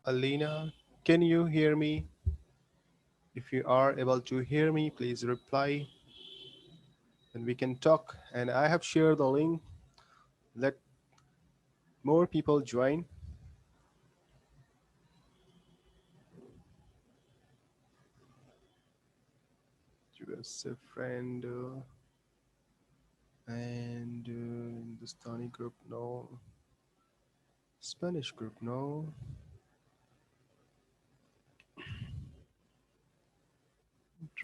Alina, can you hear me? If you are able to hear me, please reply and we can talk. And I have shared the link. Let more people join. US friend and Hindustani group, no. Spanish group, no.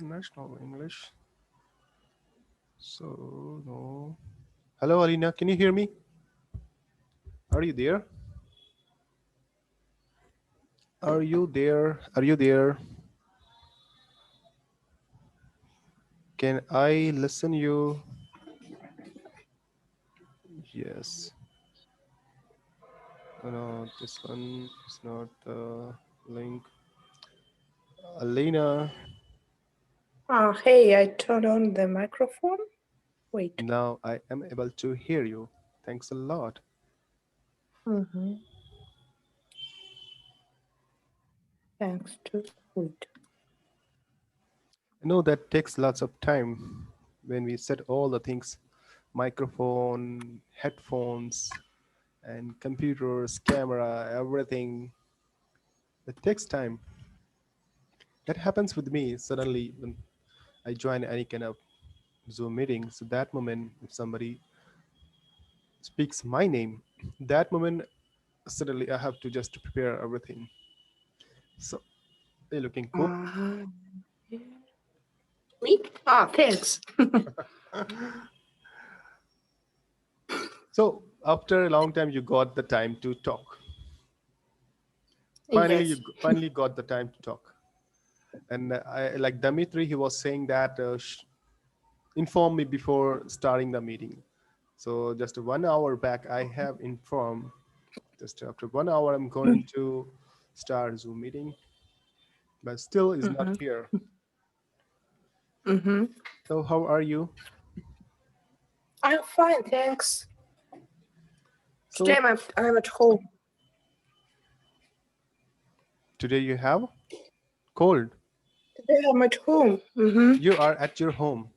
International English, so no. Hello, Alina, can you hear me? Are you there? Are you there? Are you there? Can I listen you? Yes. Oh, no, this one is not the link. Alina, Hey, I turned on the microphone. Wait. now I am able to hear you. Thanks a lot. Mm-hmm. Thanks to wait. I know that takes lots of time when we set all the things, microphone, headphones, and computers, camera, everything. It takes time. That happens with me suddenly when I join any kind of Zoom meeting. So that moment, if somebody speaks my name, that moment suddenly I have to just prepare everything. So they're looking cool. Uh, Me? Thanks. So after a long time, you got the time to talk. Finally, Yes. finally got the time to talk. And I like Dimitri, he was saying that inform me before starting the meeting. So just 1 hour back, I have informed. Just after 1 hour, I'm going to start Zoom meeting, but still is not Mm-hmm. here. Mm-hmm. So how are you? I'm fine, thanks. Today So I'm at home. today you have cold. Today I'm at home. Mm-hmm. You are at your home.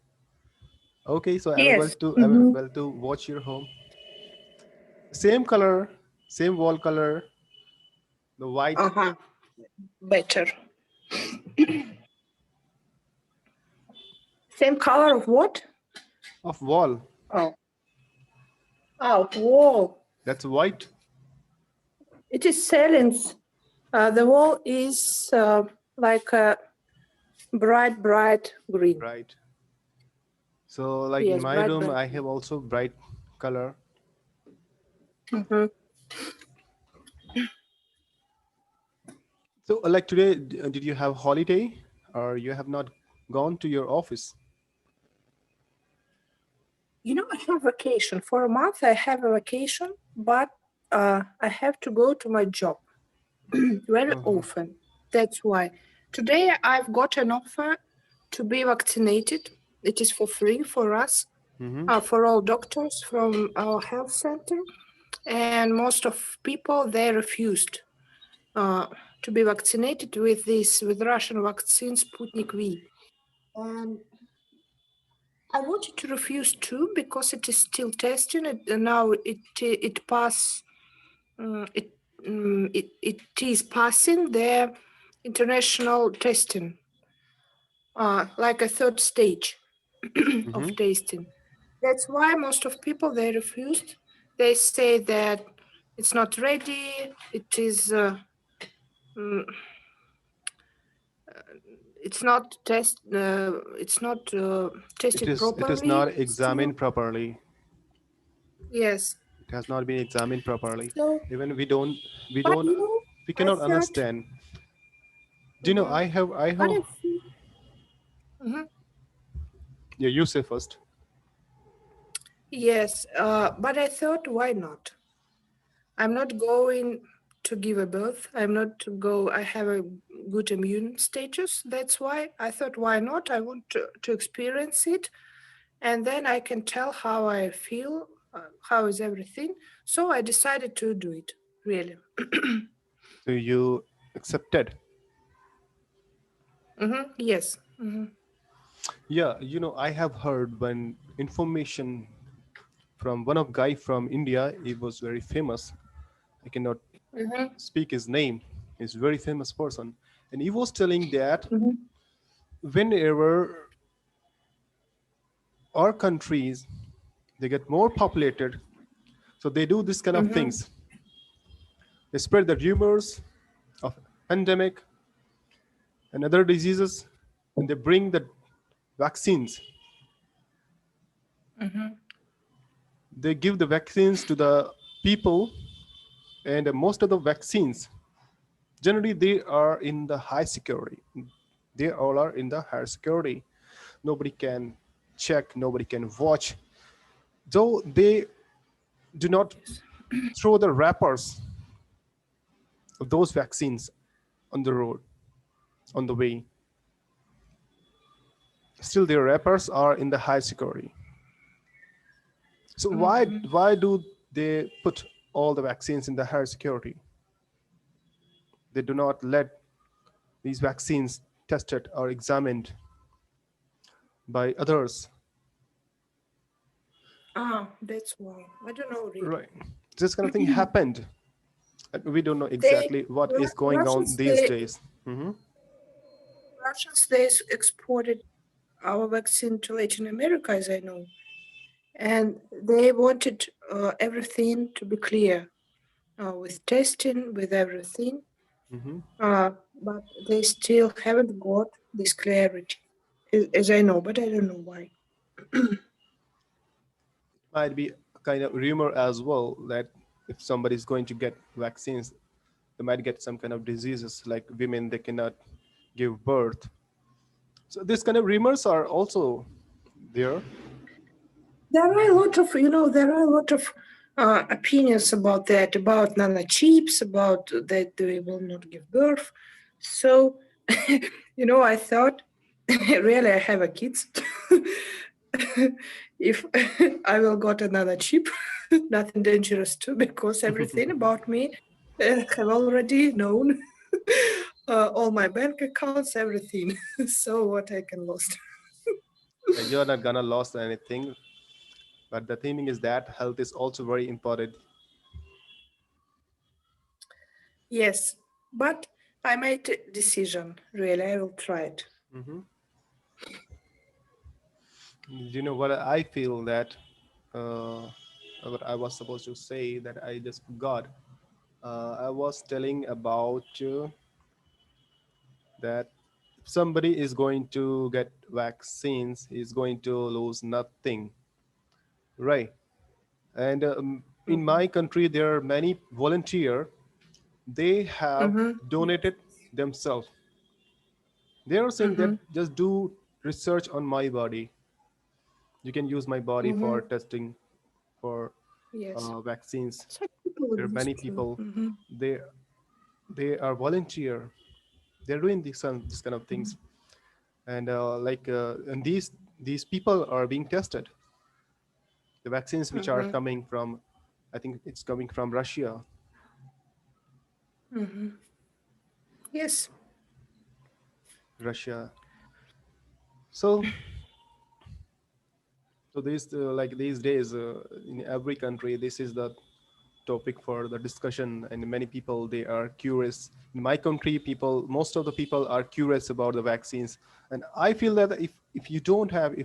Okay, so Yes. I'm Mm-hmm. able to watch your home. Same color, same wall color, the white Uh-huh. Better. Same color of what? of wall. Oh. Oh, wall. That's white. It is silence. The wall is like a bright green. Right. So like in Yes, my room, bright I have green. also bright color. Mm-hmm. So like today, did you have holiday or you have not gone to your office? I have vacation. For a month, I have a vacation, but I have to go to my job very Uh-huh. often. That's why. Today, I've got an offer to be vaccinated. It is for free for us, Mm-hmm. for all doctors from our health center. And most of people, they refused uh, to be vaccinated with Russian vaccine Sputnik V. And I wanted to refuse too because it is still testing. Now it pass it, it is passing the international testing, like a third stage Mm-hmm. of testing. That's why most of people they refused. They say that it's not ready. It is. Mm, it's not test. It's not tested It is properly not still. examined properly. Yes. It has not been examined properly. So, Even we but don't, we I cannot thought. understand. Do you know, Mhm. I But have, I feel, mhm. yeah, you say first. Yes, but I thought, why not? I'm not going to give a birth. I'm not to go. I have a good immune status. That's why I thought, why not? I want to experience it, and then I can tell how I feel, how is everything. So I decided to do it. Really. So you accepted. Yes. Yeah, I have heard when information from one of guy from India. He was very famous. I cannot Mm-hmm. speak his name. He's a very famous person, and he was telling that Mm-hmm. whenever our countries they get more populated, so they do this kind of Mm-hmm. things. They spread the rumors of pandemic and other diseases, and they bring the vaccines. Mm-hmm. They give the vaccines to the people, and most of the vaccines generally they are in the high security. They all are in the high security. Nobody can check, nobody can watch, though they do not Yes. throw the wrappers of those vaccines on the road, on the way. Still their wrappers are in the high security. So Mm-hmm. why do they put all the vaccines in the high security? They do not let these vaccines tested or examined by others. That's why. I don't know really. Right. This kind of thing happened. And we don't know They exactly what is going on Russians these they days. Hmm. exported our vaccine to Latin America, as I know, and they wanted everything to be clear with testing, with everything. Hmm. But they still haven't got this clarity, as I know, but I don't know why. Might be a kind of rumor as well that if somebody is going to get vaccines, they might get some kind of diseases like women they cannot give birth. So this kind of rumors are also there. There are a lot of, there are a lot of opinions about that, about nanochips, about that they will not give birth. So, I thought, really, I have a kids. If I will got another chip, nothing dangerous too, because everything about me have already known. All my bank accounts, everything. So what I can lost. You're not gonna lose anything, but the thing is that health is also very important. Yes, but I made a decision. Really, I will try it. Hmm. You know what I feel that uh, what I was supposed to say that I just forgot. I was telling about that if somebody is going to get vaccines, he's going to lose nothing, right? And in Mm-hmm. my country, there are many volunteer. They have Mm-hmm. donated themselves. They are saying that Mm-hmm. just do research on my body. You can use my body for Mm-hmm. testing for Yes. vaccines. Such people There are exist many too. people. Mm-hmm. They they are volunteer. They're doing this kind of things, and and these people are being tested. The vaccines which are Mm-hmm. coming from, I think it's coming from Russia. Mm-hmm. Yes. Russia. So so these days in every country, this is the topic for the discussion, and many people they are curious. In my country, people most of the people are curious about the vaccines, and I feel that if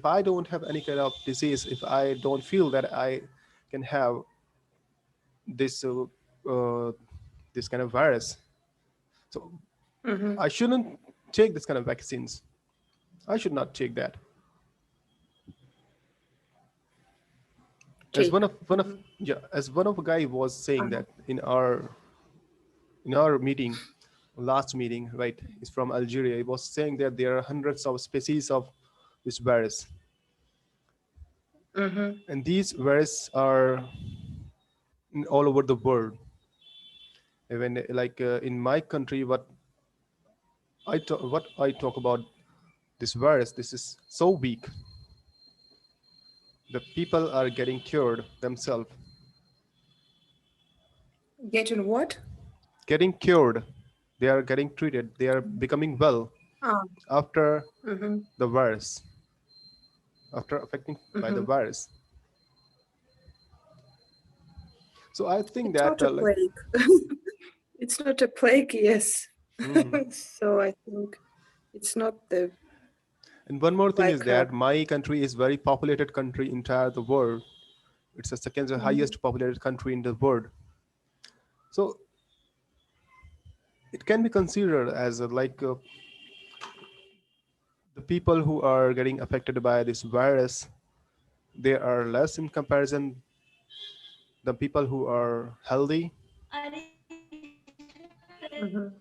I don't have any kind of disease, if I don't feel that I can have this uh, this kind of virus, so Mm-hmm. I shouldn't take this kind of vaccines. I should not take that. As Take. one of Mm-hmm. yeah, as one of a guy was saying Uh-huh. that in our meeting, last meeting, right? He's from Algeria. He was saying that there are hundreds of species of this virus, Mm-hmm. and these viruses are all over the world. Even in my country, what I talk about this virus, this is so weak. The people are getting cured themselves, Getting what? getting cured. They are getting treated. They are becoming well Ah, after mm-hmm, the virus, after affecting by the mm-hmm. virus. So I think It's that not a like, plague. It's not a plague, yes. mhm. So I think it's not the And one more thing is like. that my country is very populated country entire the world. It's the second Mhm, highest populated country in the world. So it can be considered as the people who are getting affected by this virus, they are less in comparison the people who are healthy. mhm.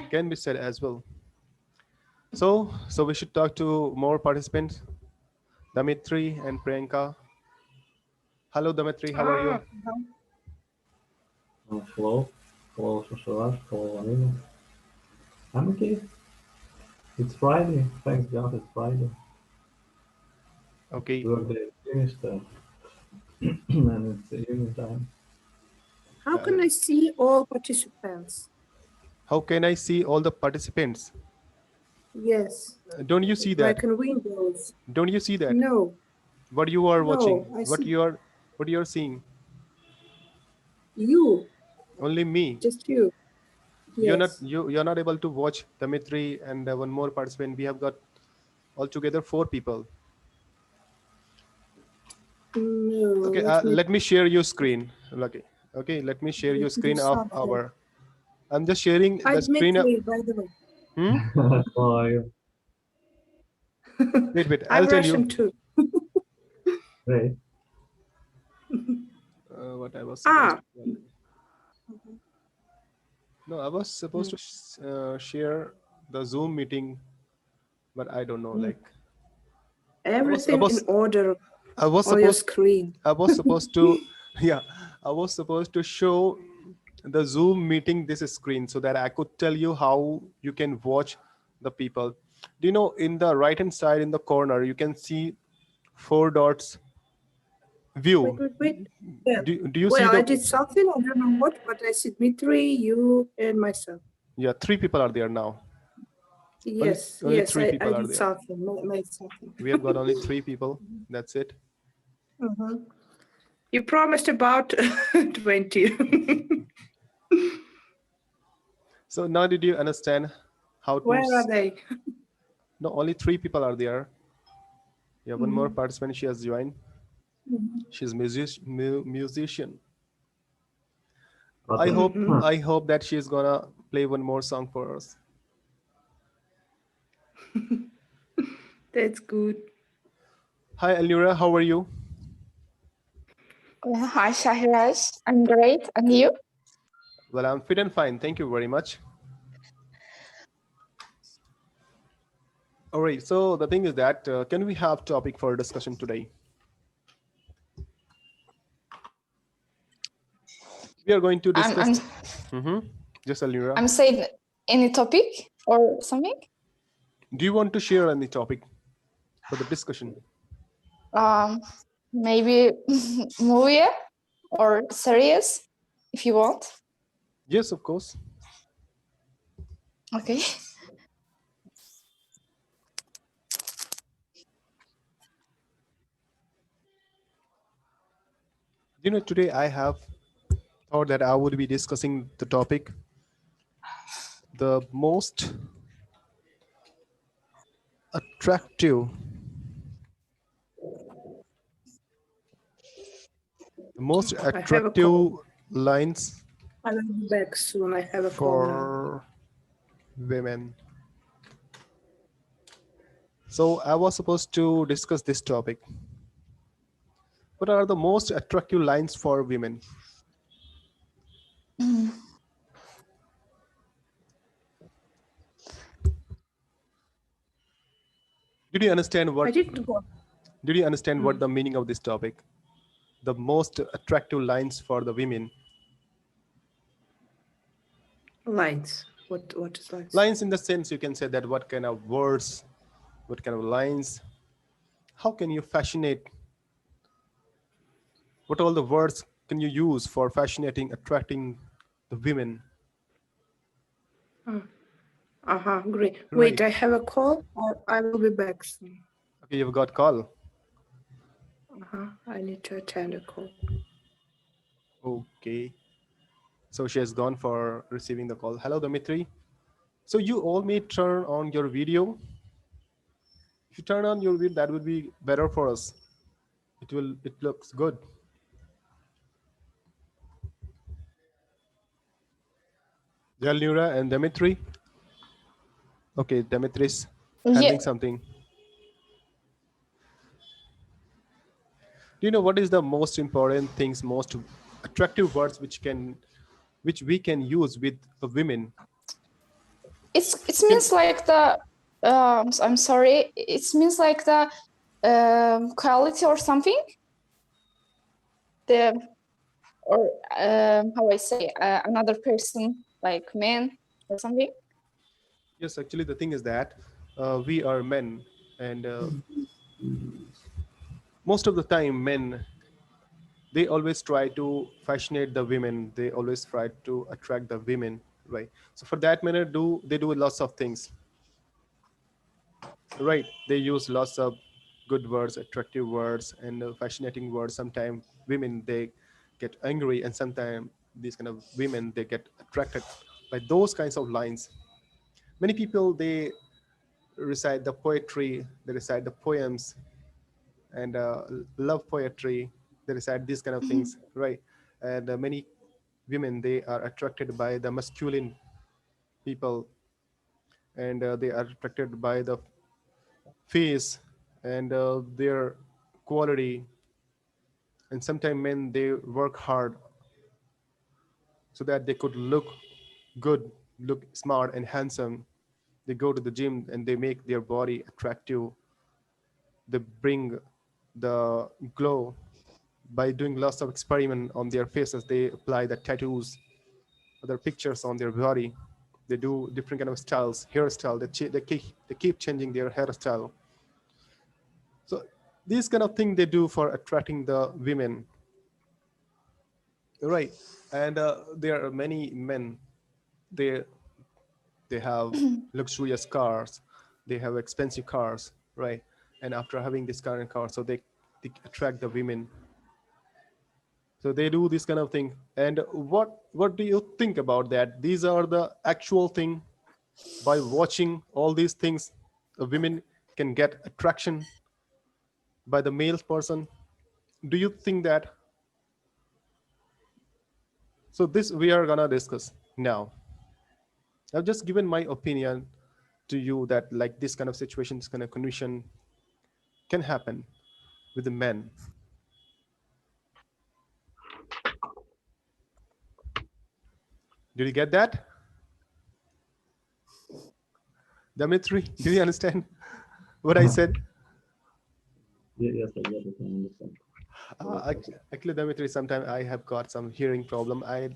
It can be said as well. So we should talk to more participants, Damitri and Priyanka. Hello, Damitri. How are you? Ah, uh-huh. Hello. Hello, Shasharaj. Hello, Alina. I'm okay. It's Friday. Thanks God it's Friday. Okay. Work day is finished and it's evening time. How can I see all participants? How can I see all the participants? Yes, Don't you see that? like in Windows. Don't you see that? No, What you are watching? no, I What see you are seeing? you, Only me. just you. Yes. You're not able to watch Dimitri and one more participant. We have got altogether four people. No, Okay, let me let me share your screen. Okay, let me share your do screen of something. our. I'm just sharing Hi, the screen of. Dmitry, by the way. Hmm. How are you? Wait. I'll I'm tell you Russian too. Great. what I was supposed Ah, to tell. No, I was supposed to share the Zoom meeting, but I don't know. mm. Like I was, I Everything in was, order I was on your supposed, screen. I was supposed to, yeah, I was supposed to show the Zoom meeting this screen so that I could tell you how you can watch the people. Do you know in the right hand side in the corner you can see four dots Wait, view. wait, wait. Well, Do you see well, I the? did something. I don't know what, but I see Dmitry, you, and myself. Yeah, three people are there now. Yes, Only yes, three I people are did there. something, made something. We have got only three people. That's it. Mhm. You promised about 20. So now did you understand how to? Where are they? No, only three people are there. Yeah, one more Mhm, participant she has joined. mhm, She's musician. But I hope mhm. I hope that she's gonna play one more song for us. That's good. Hi Elnura, how are you? Hi, Shahiraj. I'm great. And you? Well, I'm fit and fine. Thank you very much. All right. So the thing is that can we have topic for discussion today? We are going to I'm discuss. I'm Just Elnura. I'm saying any topic or something. Do you want to share any topic for the discussion? Um, Maybe movie or series, if you want. Yes, of course. Okay. You know, today I have thought that I would be discussing the topic, the most attractive, the most I have a call. attractive lines I will be back soon. I have a call now. for women. So I was supposed to discuss this topic. What are the most attractive lines for women? Did you understand I what? didn't go. Did you understand what Mm. the meaning of this topic? The most attractive lines for the women. Lines. What is lines? Lines in the sense you can say that what kind of words, what kind of lines, how can you fascinate, what all the words can you use for fascinating, attracting the women. Great. Right. Wait, I have a call. I will be back soon. Okay, you've got call. I need to attend a call. Okay. So she has gone for receiving the call. Hello, Dimitri. So you all may turn on your video. If you turn on your video, that would be better for us. It looks good. Jalnura and Dimitri. Okay, Dimitri's Yeah, handling something. Do you know what is the most important things, most attractive words which we can use with women? it Can means like the. I'm sorry. It means like the quality or something. The or how I say another person like man or something. yes, actually the thing is that we are men, and most of the time men, they always try to fascinate the women, they always try to attract the women, right? So for that manner, they do lots of things, right? They use lots of good words, attractive words, and fascinating words. Sometimes women, they get angry, and sometimes these kind of women, they get attracted by those kinds of lines. Many people, they recite the poetry, they recite the poems, and love poetry, they recite these kind of things, right? And many women, they are attracted by the masculine people, and they are attracted by the face and their quality. And sometimes men, they work hard so that they could look good, look smart and handsome. They go to the gym and they make their body attractive. They bring the glow by doing lots of experiment on their faces. They apply the tattoos, other pictures on their body. They do different kind of styles, hairstyle. They keep changing their hairstyle. So these kind of thing they do for attracting the women, right? And there are many men. They they have luxurious cars, they have expensive cars, right? And after having this car and car, so they attract the women. So they do this kind of thing. And what do you think about that? These are the actual thing. By watching all these things, the women can get attraction by the male person. Do you think that? So this we are gonna discuss now. I've just given my opinion to you that like this kind of situation, this kind of condition can happen with the men. Did you get that, Dimitri? Do you understand what I said? Yes, I get it. I understand. Actually, Dimitri, sometimes I have got some hearing problem. I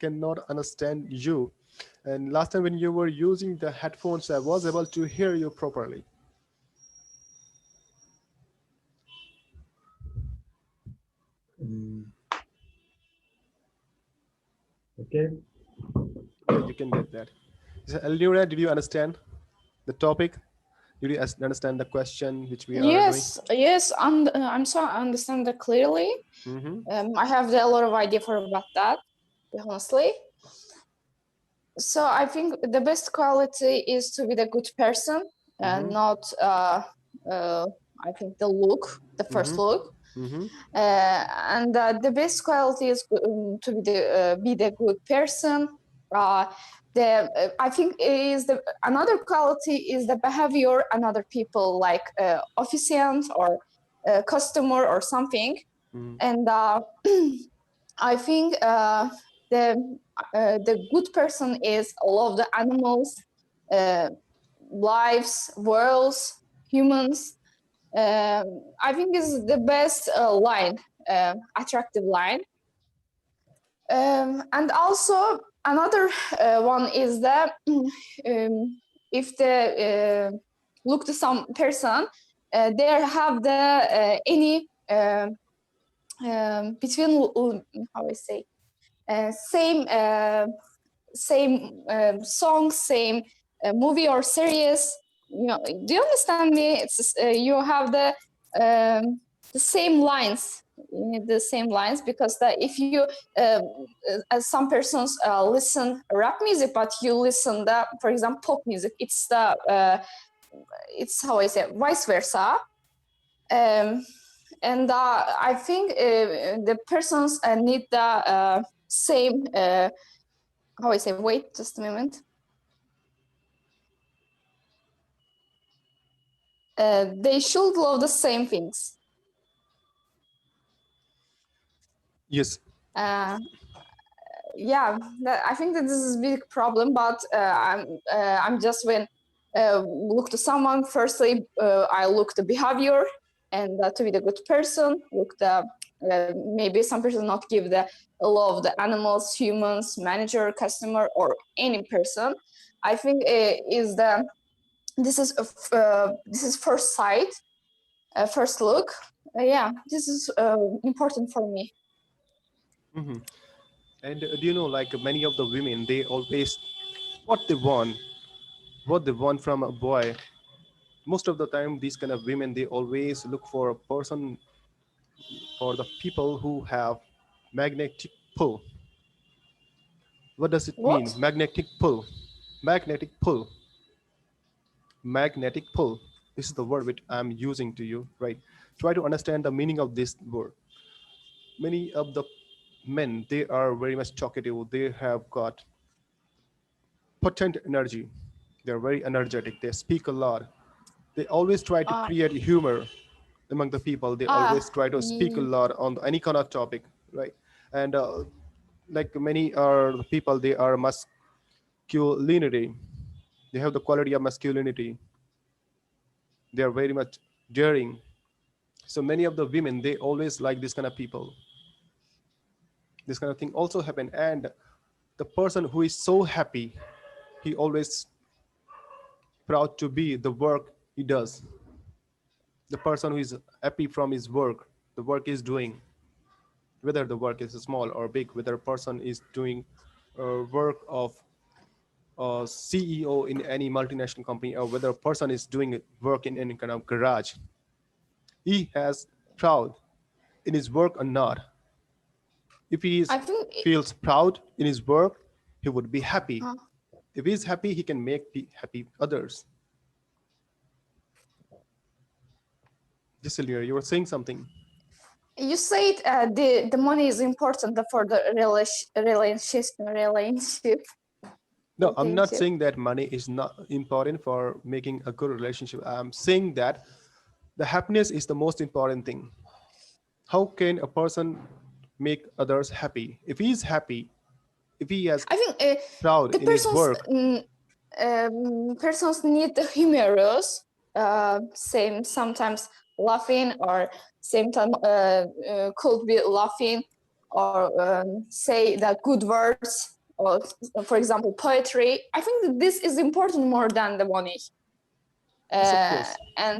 cannot understand you. And last time when you were using the headphones, I was able to hear you properly. Mm, okay. Yeah, you can get that. So, Elnura, did you understand the topic? Did you understand the question which we are doing? Yes, and I'm so I understand that clearly. Mm-hmm. I have a lot of idea for about that, honestly. So I think the best quality is to be the good person and Mm-hmm. not I think the look, the first Mm-hmm. look. Mm-hmm. And the best quality is to be the good person. Uh, the I think is the another quality is the behavior another people like officiant or customer or something. Mm-hmm. And I think the good person is love the animals, uh, lives, worlds, humans. I think is the best line, attractive line. And also another one is that if the look to some person, they have the any between how I say same song, same movie or series. Do you understand me? It's you have the same lines, the same lines, because if you as some persons listen rap music, but you listen for example, pop music, it's how I say, vice versa. And I think the persons need the same. How I say? Wait, just a moment. They should love the same things. Yes. Yeah, I think that this is a big problem, but I'm just when look to someone, firstly I look the behavior and to be the good person, look the maybe some person not give the love the animals, humans, manager, customer, or any person. I think this is first sight, first look. Yeah, this is important for me. Hmm. And do you know, like many of the women, they always what they want, what they want from a boy. Most of the time, these kind of women, they always look for a person, for the people who have magnetic pull. What does it mean? What? Magnetic pull. Magnetic pull. Magnetic pull. This is the word which I'm using to you, right? Try to understand the meaning of this word. Many of the men, they are very much talkative. They have got potent energy. They're very energetic. They speak a lot. They always try to Uh, create humor among the people. They always try to speak a uh, lot on any kind of topic, right? And like many are the people, they are masculinity. They have the quality of masculinity. They are very much daring. So many of the women, they always like this kind of people. This kind of thing also happen. And the person who is so happy, he always proud to be the work he does. The person who is happy from his work, the work he's doing, whether the work is small or big, whether a person is doing work of a CEO in any multinational company, or whether a person is doing work in any kind of garage, he has proud in his work or not. If he is, I think feels proud in his work, he would be happy. uh, If he's happy, he can make happy others. Giselle, you were saying something. you said the money is important for the relationship. No, I'm not Relationship. saying that money is not important for making a good relationship. I'm saying that the happiness is the most important thing. How can a person make others happy? If he is happy, if he has I think proud the in his work, persons need the humorous, same sometimes laughing, or same time could be laughing, or say the good words, or for example poetry. I think that this is important more than the money. yes, of course. And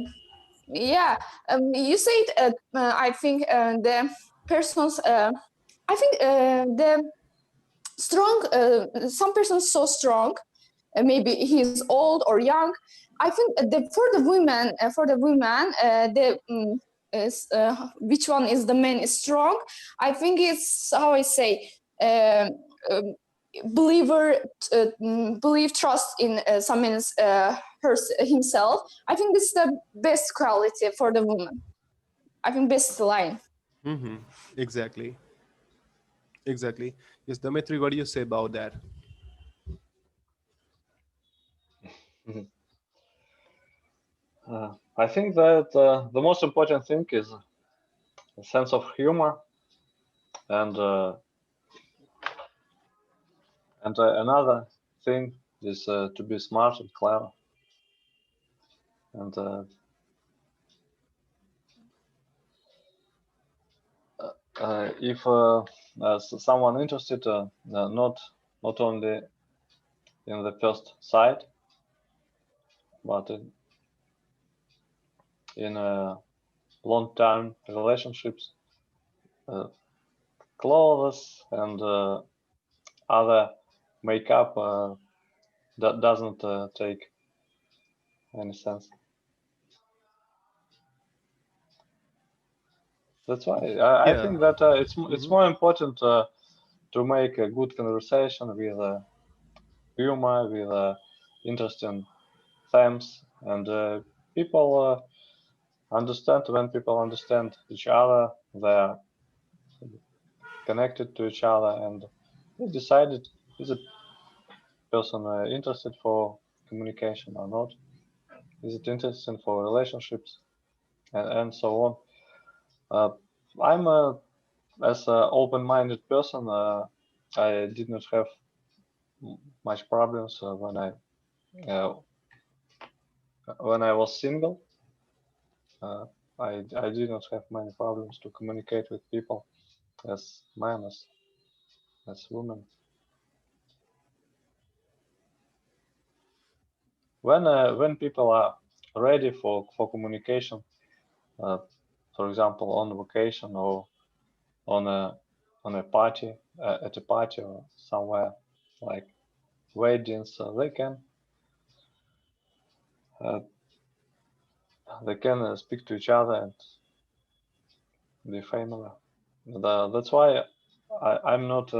yeah, you said I think the persons I think the strong some persons so strong, maybe he's old or young. I think for the women is which one is the man is strong. I think it's how I say, um, um, believer believe trust in someone's himself. I think this is the best quality for the woman. I think best line. Hmm. Exactly. Exactly. Yes, Dimitri, what do you say about that? Mhm. I think that the most important thing is a sense of humor and another thing is to be smart and clever. And if someone interested, not only in the first sight, but in long-term relationships, clothes and other makeup that doesn't take any sense. That's why I Yeah. think that it's Hmm. more important to make a good conversation with humor, with interesting themes, and people understand when people understand each other, they're connected to each other, and they decided is a person interested for communication or not, is it interesting for relationships, and so on. Uh, I'm as an open-minded person. I did not have much problems uh, when I was single. Uh, I did not have many problems to communicate with people as men as women. When people are ready for communication, uh, for example, on vacation or on a party at a party or somewhere like weddings, uh, they can speak to each other and be family. That's why I'm not.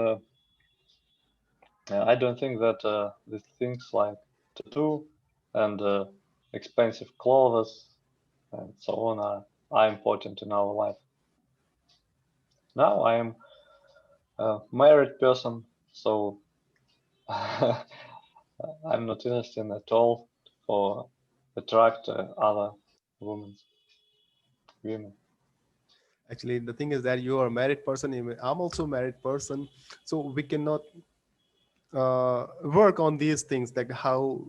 I don't think that the things like tattoo and expensive clothes and so on are important in our life. Now I am a married person, so I'm not interested at all for attract other women. Women. Actually, the thing is that you are a married person. I'm also a married person, so we cannot work on these things, like how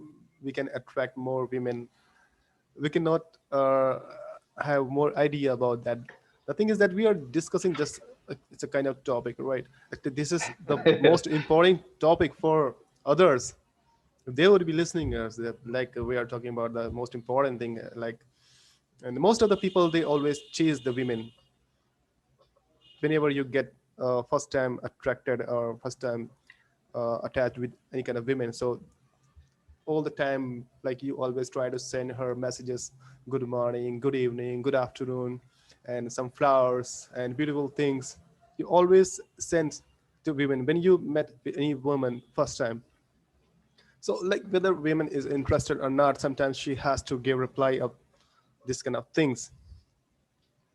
we can attract more women. We cannot have more idea about that. The thing is that we are discussing just it's a kind of topic, right? Actually, this is the most important topic for others. They would be listening us that, like we are talking about the most important thing, like, and most of the people, they always chase the women whenever you get first time attracted or first time attached with any kind of women. So all the time, like, you always try to send her messages, good morning, good evening, good afternoon, and some flowers and beautiful things. You always send to women when you met any woman first time. So, like, whether women is interested or not, sometimes she has to give reply of this kind of things,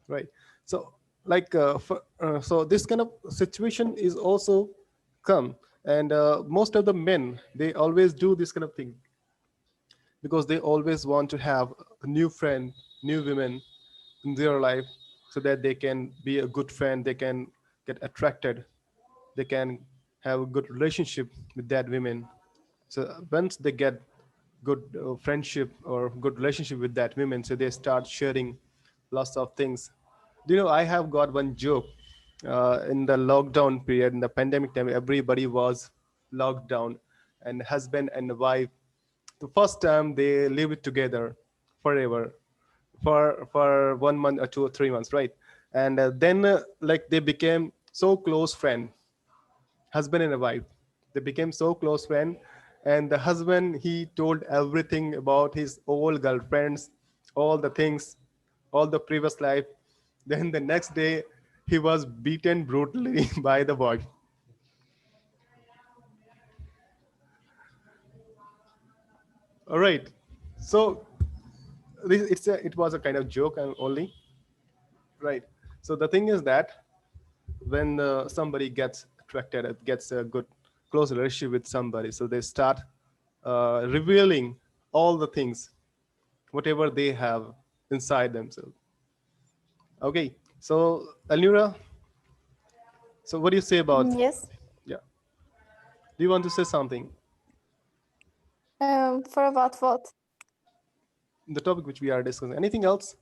right? So, like, so this kind of situation is also come, and most of the men, they always do this kind of thing because they always want to have a new friend, new women in their life, so that they can be a good friend, they can get attracted, they can have a good relationship with that women. So once they get good friendship or good relationship with that women, so they start sharing lots of things. Do you know, I have got one joke. In the lockdown period, in the pandemic time, everybody was locked down, and husband and wife, the first time they lived together forever, for 1 month or 2 or 3 months, right? And then like, they became so close friend, husband and a wife. They became so close friend, and the husband, he told everything about his old girlfriends, all the things, all the previous life. Then the next day, he was beaten brutally by the wife. All right. So it was a kind of joke only, right? So the thing is that when somebody gets attracted, gets a good close relationship with somebody, so they start revealing all the things, whatever they have inside themselves. Okay, so Alnura, so what do you say about, Yes. yeah, do you want to say something? For about what? The topic which we are discussing, anything else?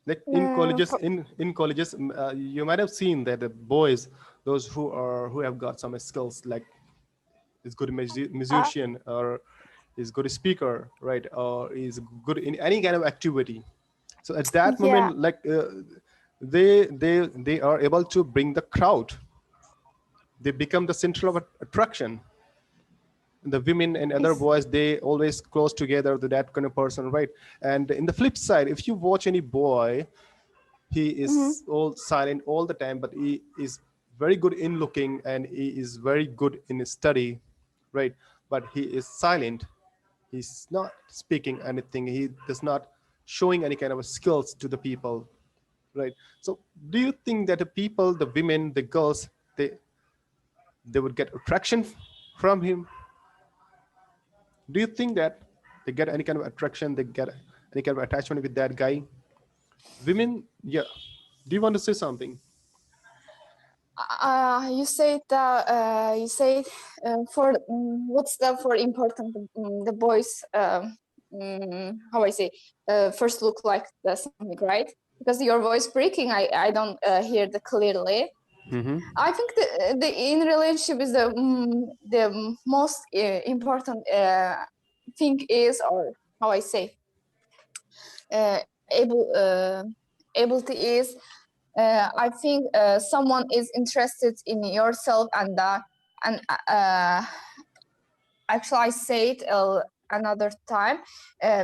Like in Uh, colleges, for, in colleges, you might have seen that the boys, those who have got some skills, like is good uh, musician, or is good speaker, right, or is good in any kind of activity. So at that yeah. moment, like, they are able to bring the crowd, They become the center of attraction. The women and other Yes. boys, they always close together to that kind of person, right? And in the flip side, if you watch any boy, he Hmm. is all silent all the time, but he is very good in looking and he is very good in his study, right? But he is silent. He's not speaking anything. He does not showing any kind of skills to the people, right? So do you think that the people, the women, the girls, they would get attraction from him? Do you think that they get any kind of attraction, they get any kind of attachment with that guy? Women, yeah. Do you want to say something? You said for what's the for important the boys how I say first look like the something, right? Because your voice breaking, I don't hear the clearly. Mm-hmm. I think the in relationship is the most important thing is, or how I say ability is, I think someone is interested in yourself, and actually I say it another time,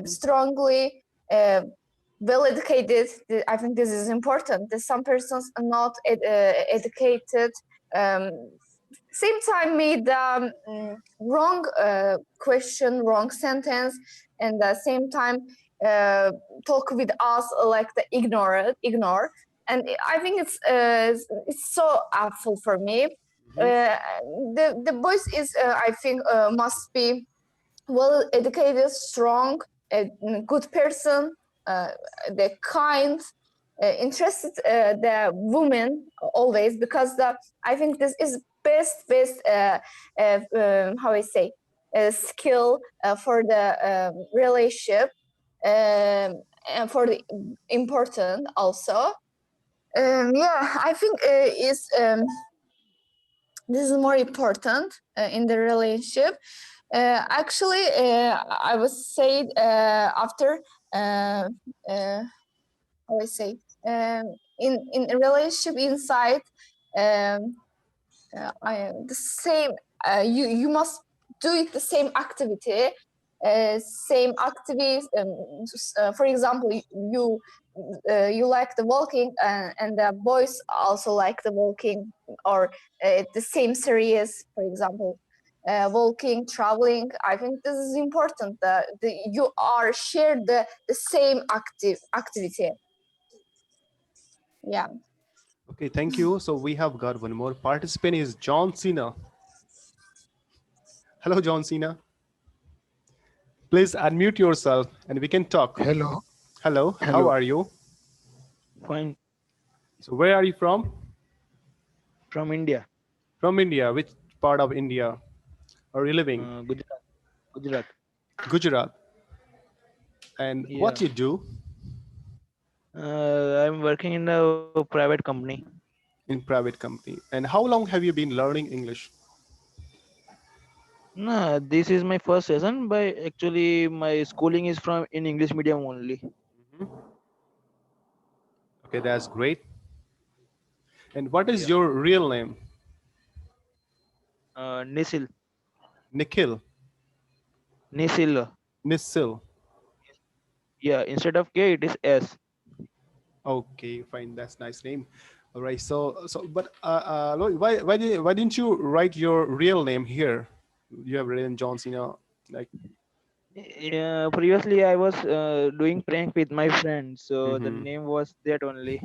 strongly, well educated. I think this is important. That some persons are not educated. Um, Same time made wrong question, wrong sentence, and the same time uh, talk with us like the ignore. And I think it's so awful for me. The voice is I think must be well educated, strong, a good person, uh, the kind, interested the woman always, because I think this is best how I say skill for the relationship, and for the important also. Yeah, I think is this is more important in the relationship. Actually, I was said after uh, uh, how I say in a relationship inside, um, the same. You must do it the same activity, same activities. For example, you like the walking, and the boys also like the walking, or the same series, for example. Walking, traveling. I think this is important. You are share the same activity. Yeah. Okay, thank you. So we have got one more participant is John Cena. Hello, John Cena. Please unmute yourself and we can talk. Hello, Hello, how hello. are you? Fine. So where are you from? From India, From India. Which part of India are you living? Gujarat. Gujarat. Gujarat. And Yeah. what you do I'm working in a private company. in private company? And how long have you been learning English? No, this is my first session, but actually my schooling is from in English medium only. Okay, that's great. And what is Yeah. your real name? Nisil. Nikhil. Nisil. Nisil. Yeah. Instead of K, it is S. Okay, fine. That's nice name. All right. But why didn't you write your real name here? You have written John Cena, like. Yeah. Previously, I was doing prank with my friend, so the Mhm. name was that only.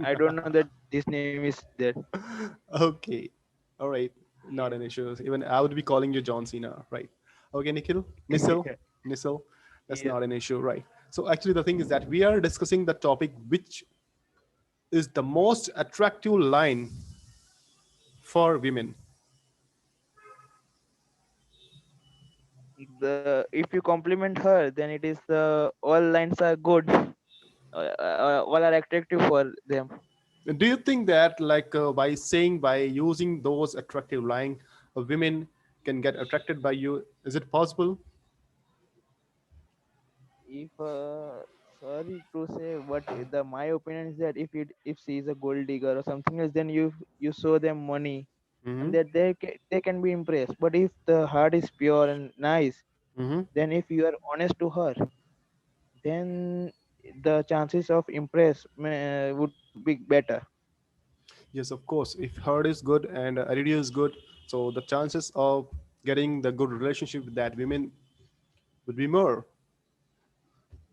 I don't know that this name is there. Okay. All right. Yeah. Not an issue. Even I would be calling you John Cena, right? Okay, Nikhil, Nisil. That's Yeah. not an issue, right? So actually, the thing is that we are discussing the topic which is the most attractive line for women. The if you compliment her, then it is the all lines are good. All are attractive for them. Do you think that, like, by using those attractive line, women can get attracted by you? Is it possible? If sorry to say, but the my opinion is that if she is a gold digger or something else, then you show them money. and Mm-hmm. that they can be impressed. But if the heart is pure and nice, Mm-hmm. then if you are honest to her, then the chances of impress would be better. Yes, of course. If heart is good and attitude is good, so the chances of getting the good relationship with that women would be more.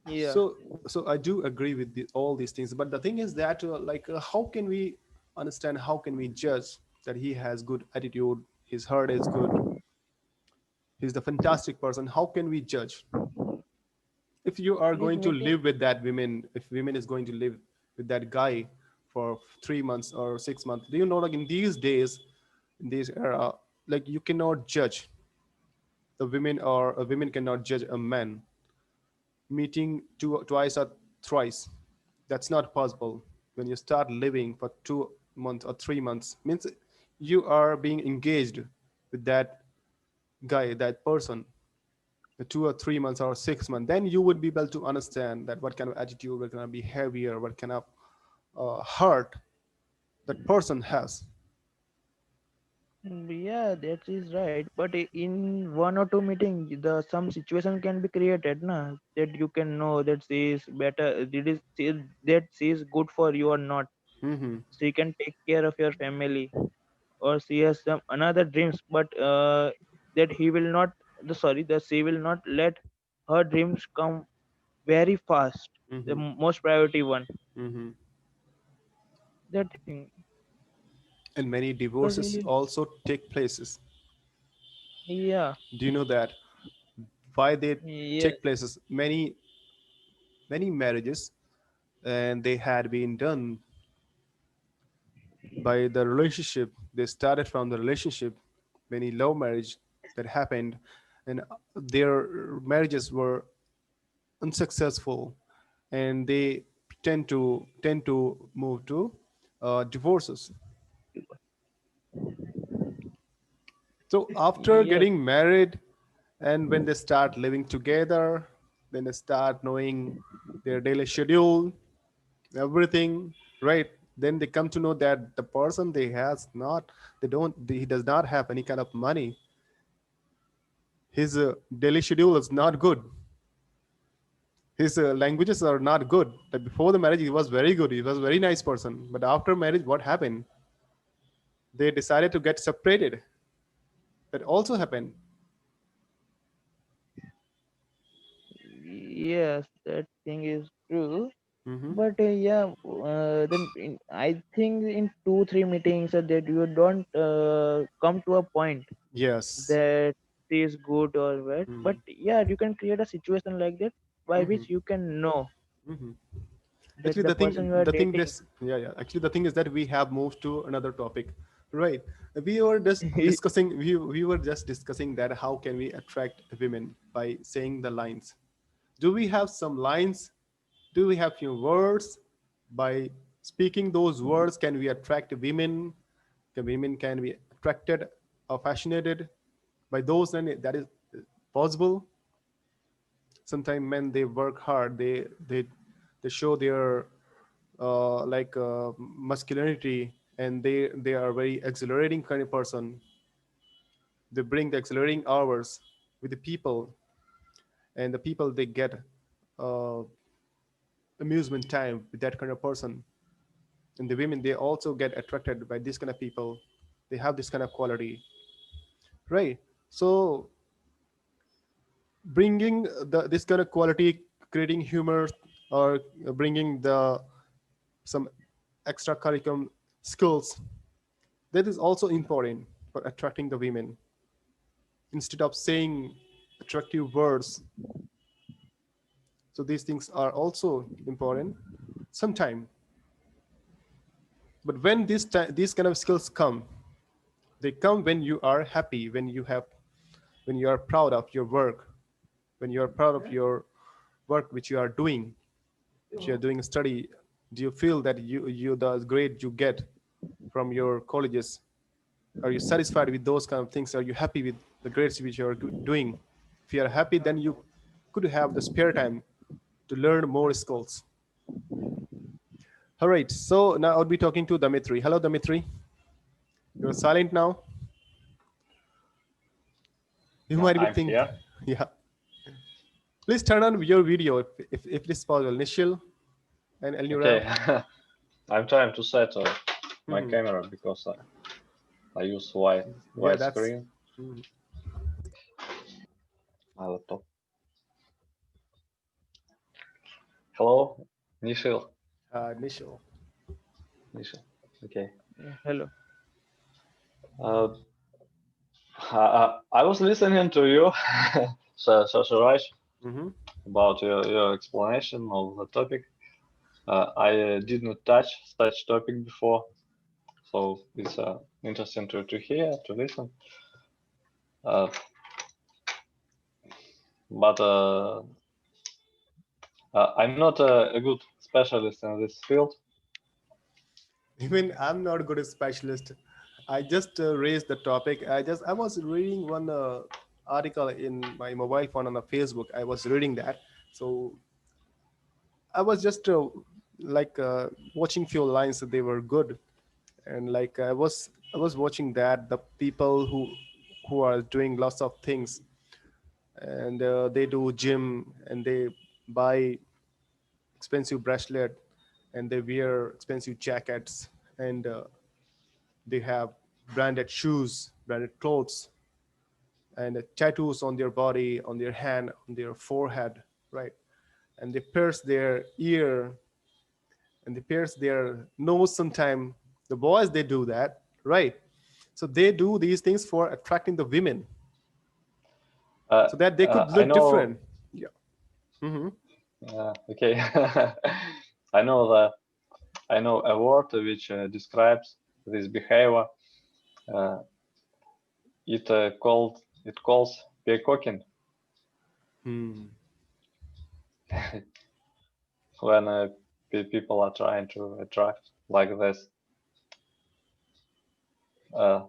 Yeah. So, so I do agree with all these things. But the thing is that, how can we understand? How can we judge that he has good attitude? His heart is good. He's the fantastic person. How can we judge? If you are It is going to meeting. live with that women, if women is going to live with that guy for 3 months or 6 months, do you know, like in these days, in this era, like you cannot judge the women, or a women cannot judge a man meeting twice or thrice. That's not possible. When you start living for 2 months or 3 months, means you are being engaged with that guy, that person, 2 or 3 months or 6 months, then you would be able to understand that what kind of attitude, what kind of behavior, what kind of heart that person has. Yeah, that is right. But in one or two meeting, the some situation can be created, na, that you can know that she is better. That she is good for you or not. Mm-hmm. She can take care of your family, or she has some another dreams. But that he will not. The sorry, that she will not let her dreams come very fast. The Mm-hmm. most priority one. Mm-hmm. That thing. And many Because divorces also take places. yeah, Do you know that why they yes, take places? Many marriages, and they had been done by the relationship. They started from the relationship. Many love marriage that happened, and their marriages were unsuccessful, and they tend to move to divorces. So after yes. getting married, and when they start living together, then they start knowing their daily schedule, everything, right? Then they come to know that the person they has not, he does not have any kind of money. His daily schedule is not good. His languages are not good. Like before the marriage, he was very good. He was a very nice person. But after marriage, what happened? They decided to get separated. That also happened. Yes, that thing is true. Hmm. But yeah, I think in 2 3 meetings that you don't come to a point Yes. that she is good or bad. But Hmm. yeah, you can create a situation like that by Hmm. which you can know Hmm. that Actually, the person you are the thing dating. this, yeah, yeah. Actually, the thing is that we have moved to another topic, right? We were just discussing. We were just discussing that how can we attract women by saying the lines. Do we have some lines? Do we have few words? By speaking those words, can we attract women? Can be attracted or fascinated by those? And that is possible. Sometimes men, they work hard. They show their masculinity, and they are very exhilarating kind of person. They bring the exhilarating hours with the people, and the people, they get uh, amusement time with that kind of person. And the women, they also get attracted by this kind of people. They have this kind of quality, right? So bringing this kind of quality, creating humor, or bringing the some extra curriculum skills, that is also important for attracting the women. Instead of saying attractive words, so these things are also important sometime. But when these kind of skills come, they come when you are happy, when you are proud of your work, when you are proud of your work which you are doing, which you are doing a study. Do you feel that you the grade you get from your colleges, are you satisfied with those kind of things? Are you happy with the grades which you are doing? If you are happy, then you could have the spare time to learn more skills. All right, so now I'll be talking to Damitri. Hello, Damitri. You're silent now. You No, might be I'm thinking, here. yeah. Please turn on your video if it is possible. Nishil and Elnura. Okay, I'm trying to set my Mhm. camera because I use Yeah, white that's screen, mhm. my laptop. Hello, Nishil. Nishil. Nishil. Okay. Yeah, hello. Uh, I was listening to you, Suraj, Hmm. about your explanation of the topic. I did not touch such topic before, so it's interesting to hear, to listen. Uh, but I'm not a good specialist in this field. Even I'm not a good specialist. I just raised the topic. I was reading one article in my mobile phone on the Facebook. I was reading that, so I was just like watching few lines that they were good, and like I was watching that the people who are doing lots of things, and they do gym and they buy expensive bracelet and they wear expensive jackets and they have branded shoes, branded clothes, and tattoos on their body, on their hand, on their forehead, right? And they pierce their ear and they pierce their nose sometime. The boys, they do that, right? So they do these things for attracting the women so that they could I look know. different. Yeah. Hmm. Okay, I know the I know a word which describes this behavior. Uh, it calls peacocking Hmm. when people are trying to attract like this. Uh,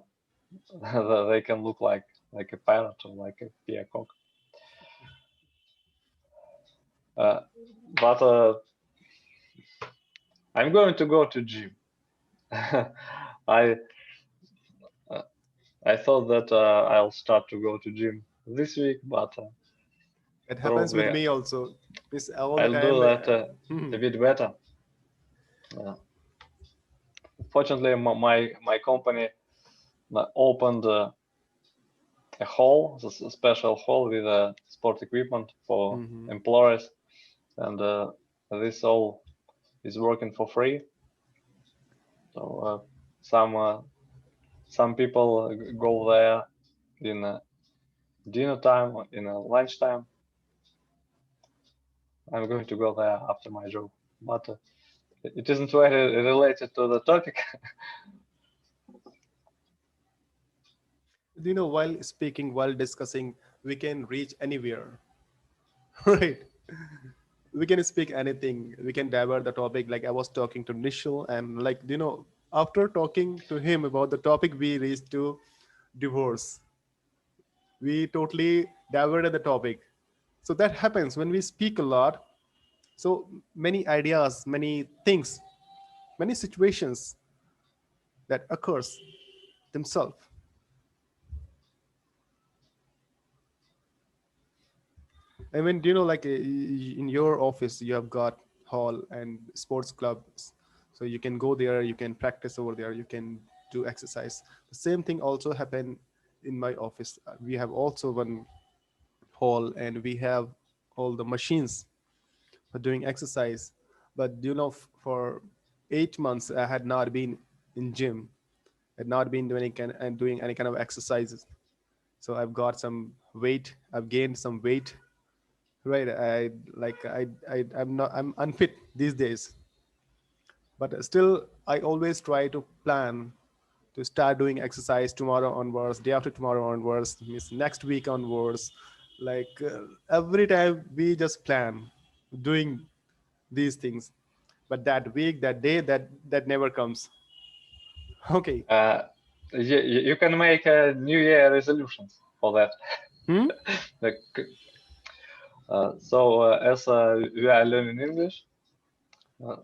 they can look like a parrot or like a peacock. Uh, but I'm going to go to gym. I uh, I thought that I'll start to go to gym this week, but It happens with probably me also. It's all the I'll do time. that Hmm. a bit better. Uh, Fortunately, my company opened a hall, a special hall with sport equipment for Hmm. employees, and this all is working for free. So some some people go there in dinner time or in lunch time. I'm going to go there after my job, but it isn't very related to the topic. While speaking, while discussing, we can reach anywhere, right? We can speak anything. We can divert the topic. Like I was talking to Nishal, and like after talking to him about the topic, we reached to divorce. We totally diverted the topic. So that happens when we speak a lot. So many ideas, many things, many situations that occurs themselves. I mean, like in your office, you have got hall and sports clubs, so you can go there, you can practice over there, you can do exercise. The same thing also happen in my office. We have also one hall, and we have all the machines for doing exercise. But for 8 months, I had not been in gym, had not been doing any kind of exercises. So I've got some weight, I've gained some weight. Right. I'm unfit these days, but still I always try to plan to start doing exercise tomorrow onwards, day after tomorrow onwards, means next week onwards. Like every time we just plan doing these things, but that week, that day, that never comes. Okay. uh, you can make New Year resolutions for that. Hmm. Like, so as we are learning English, uh,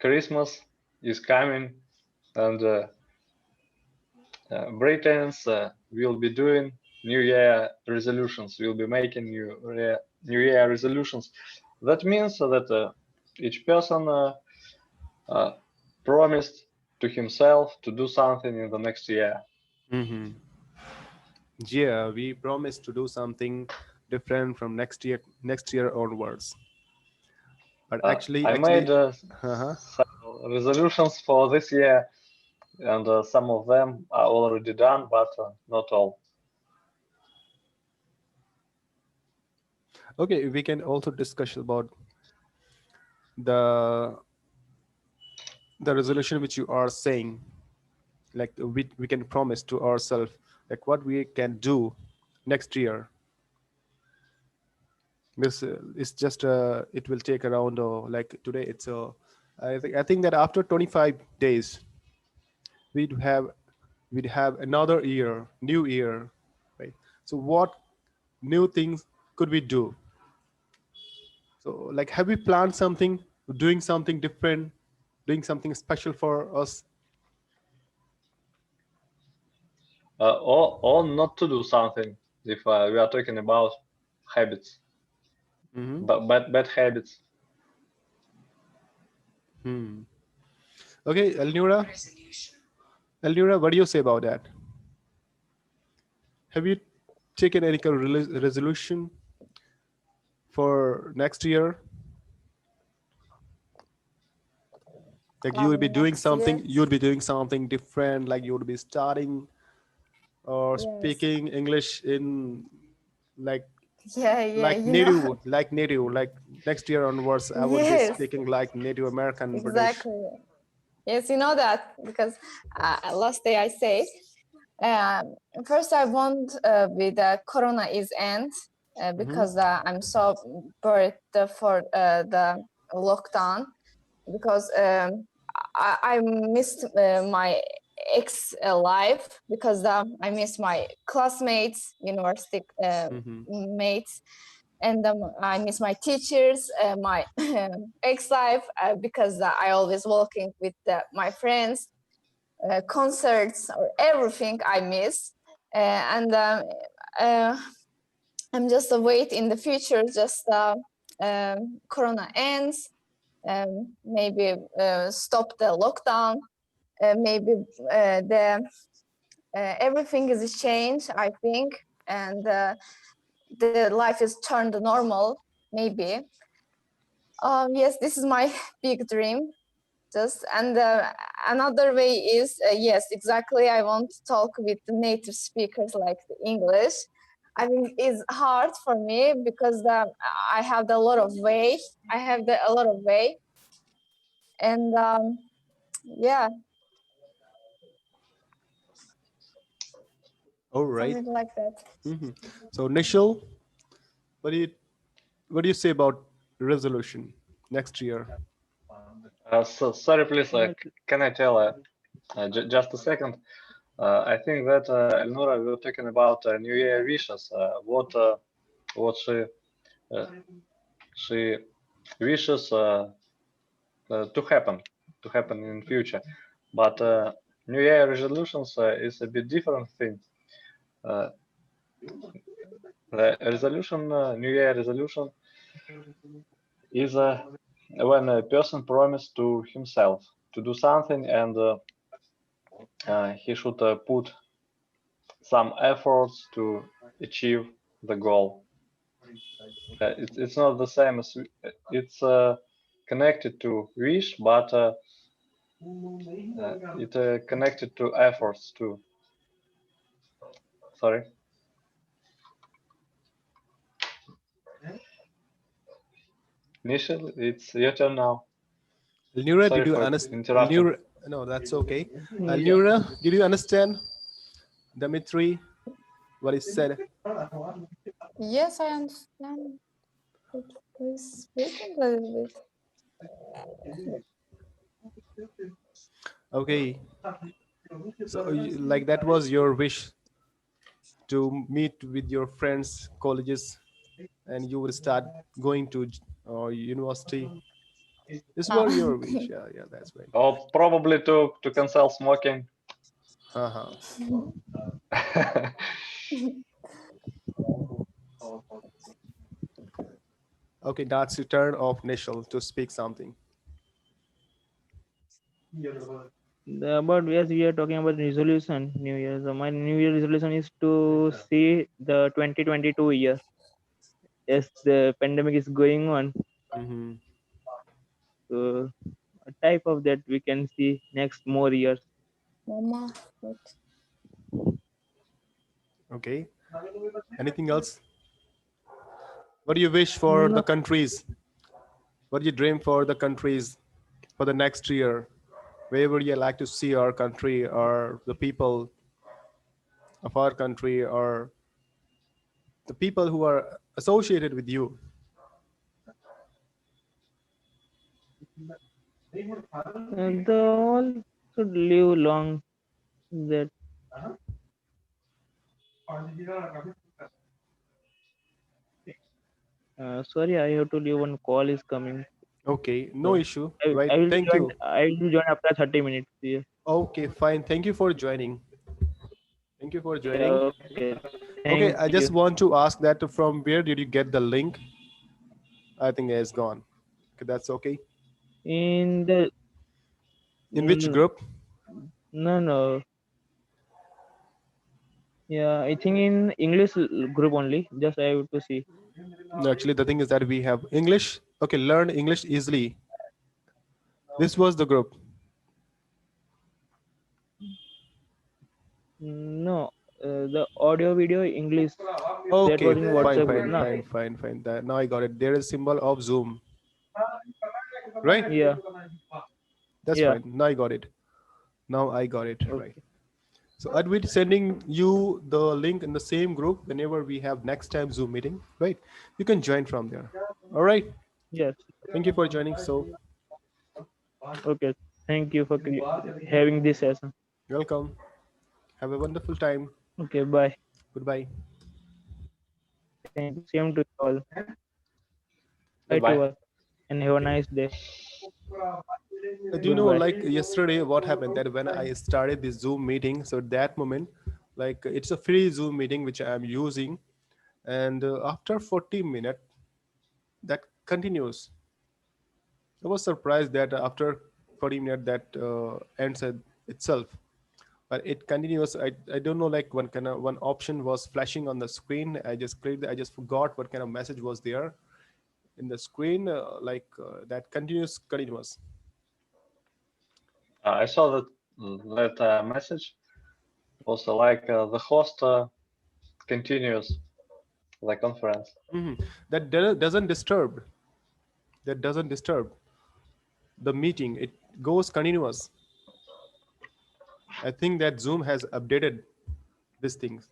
Christmas is coming, and Britons will be doing New Year resolutions. Will be making New Year resolutions. That means that each person uh, promised to himself to do something in the next year. Mm-hmm. Yeah, we promise to do something different from next year onwards. But I made uh-huh. several resolutions for this year, and some of them are already done, but not all. Okay, we can also discuss about the the resolution which you are saying. Like we can promise to ourselves like what we can do next year. This is just it will take around like today it's I think that after 25 days we'd have we'd have another year, new year, right? So what new things could we do? So like have we planned something, doing something different, doing something special for us? Or not to do something if we are talking about habits, Mm-hmm. but bad habits. Okay, Elnura, what do you say about that? Have you taken any kind of resolution for next year? Like Next year. you would be doing something different, like you would be starting or Yes. speaking English in like Yeah, like you know. like next year onwards I would be Yes, speaking like Native American British. exactly. Yes, you know that because last day I say, um, first I want with Corona is end Mm-hmm. because I'm so bored for the lockdown because I missed my ex life because I missed my classmates, university Mm-hmm. mates, and I miss my teachers, my ex life because I always walking with my friends, concerts or everything I miss, and uh, I'm just wait in the future. Just Corona ends, maybe stop the lockdown, maybe the everything is changed. I think, and the life is turned normal. Maybe. Yes, this is my big dream. Just and another way is yes, exactly. I want to talk with the native speakers like the English. I think it's hard for me because I have a lot of way. I have a lot of way, and yeah, All right. something like that. Mm-hmm. So Nishal, what do you what do you say about resolution next year? So sorry, please. Like, Can I tell just a second? I think that Elnora, we were talking about New Year wishes. What uh, she wishes to happen in future. But New Year resolutions is a bit different thing. Uh, the resolution, New Year resolution, is when a person promises to himself to do something and he should put some efforts to achieve the goal. It's not the same as it's connected to wish, but it connected to efforts too. Sorry, Nishil, it's your turn now. Elnura, Sorry did you for understand? interrupting. Elnura, no, that's okay. Elnura, did you understand Dimitri what he said? Yes, I understand. Please speak a little bit. Okay, so like that was your wish to meet with your friends, colleges, and you will start going to university. This Ah, was your wish. Yeah, yeah, that's right. Or probably to cancel smoking. Uh-huh. Okay, that's the turn of Nishal to speak something. About yes, we are talking about resolution. New Year. So my New Year resolution is to see the 2022 year. Yes, the pandemic is going on. Mm-hmm. So a type of that we can see next more years. Mama, wait. Okay. Anything else? What do you wish for No, the countries? What do you dream for the countries for the next year? Where would you like to see our country or the people of our country or the people who are associated with you? the all should live long. That sorry, I have to leave. One call is coming. Okay, no So issue. Right. I will Thank join. you. I will join after 30 minutes. Yeah. Okay, fine. Thank you for joining. Thank you for joining. Yeah. Okay. Okay, Thank I you. just want to ask that from where did you get the link? I think it's gone. Okay, that's okay. In the In which mm, group? no no. Yeah, I think in English group only. Just I have to see. No, actually, the thing is that we have English. Okay, learn English easily. This was the group. No, the audio video English that Okay, was in fine, WhatsApp group, fine, na? fine, fine, fine. Now I got it. There is symbol of Zoom, right? Yeah, That's yeah. fine. Now I got it. Now I got it. Right. Okay. So I'd be sending you the link in the same group whenever we have next time Zoom meeting, right? You can join from there. All right. Yes. Thank you for joining. So Okay. Thank you for having this session. welcome. Have a wonderful time. Okay. Bye. Goodbye. Thank you. Same to you all. Bye Goodbye. to all, and have a nice day. Do you know, Goodbye. like yesterday, what happened that when I started this Zoom meeting, so at that moment, like it's a free Zoom meeting which I'm using, and after 40 minutes, that continues. I was surprised that after 40 minutes that ends itself, but it continues. I don't know, like one option was flashing on the screen. I just clicked. I just forgot what kind of message was there in the screen. That continuous. I saw that message. Also, like the host continues the conference. That doesn't disturb. That doesn't disturb the meeting. It goes continuous. I think that Zoom has updated these things.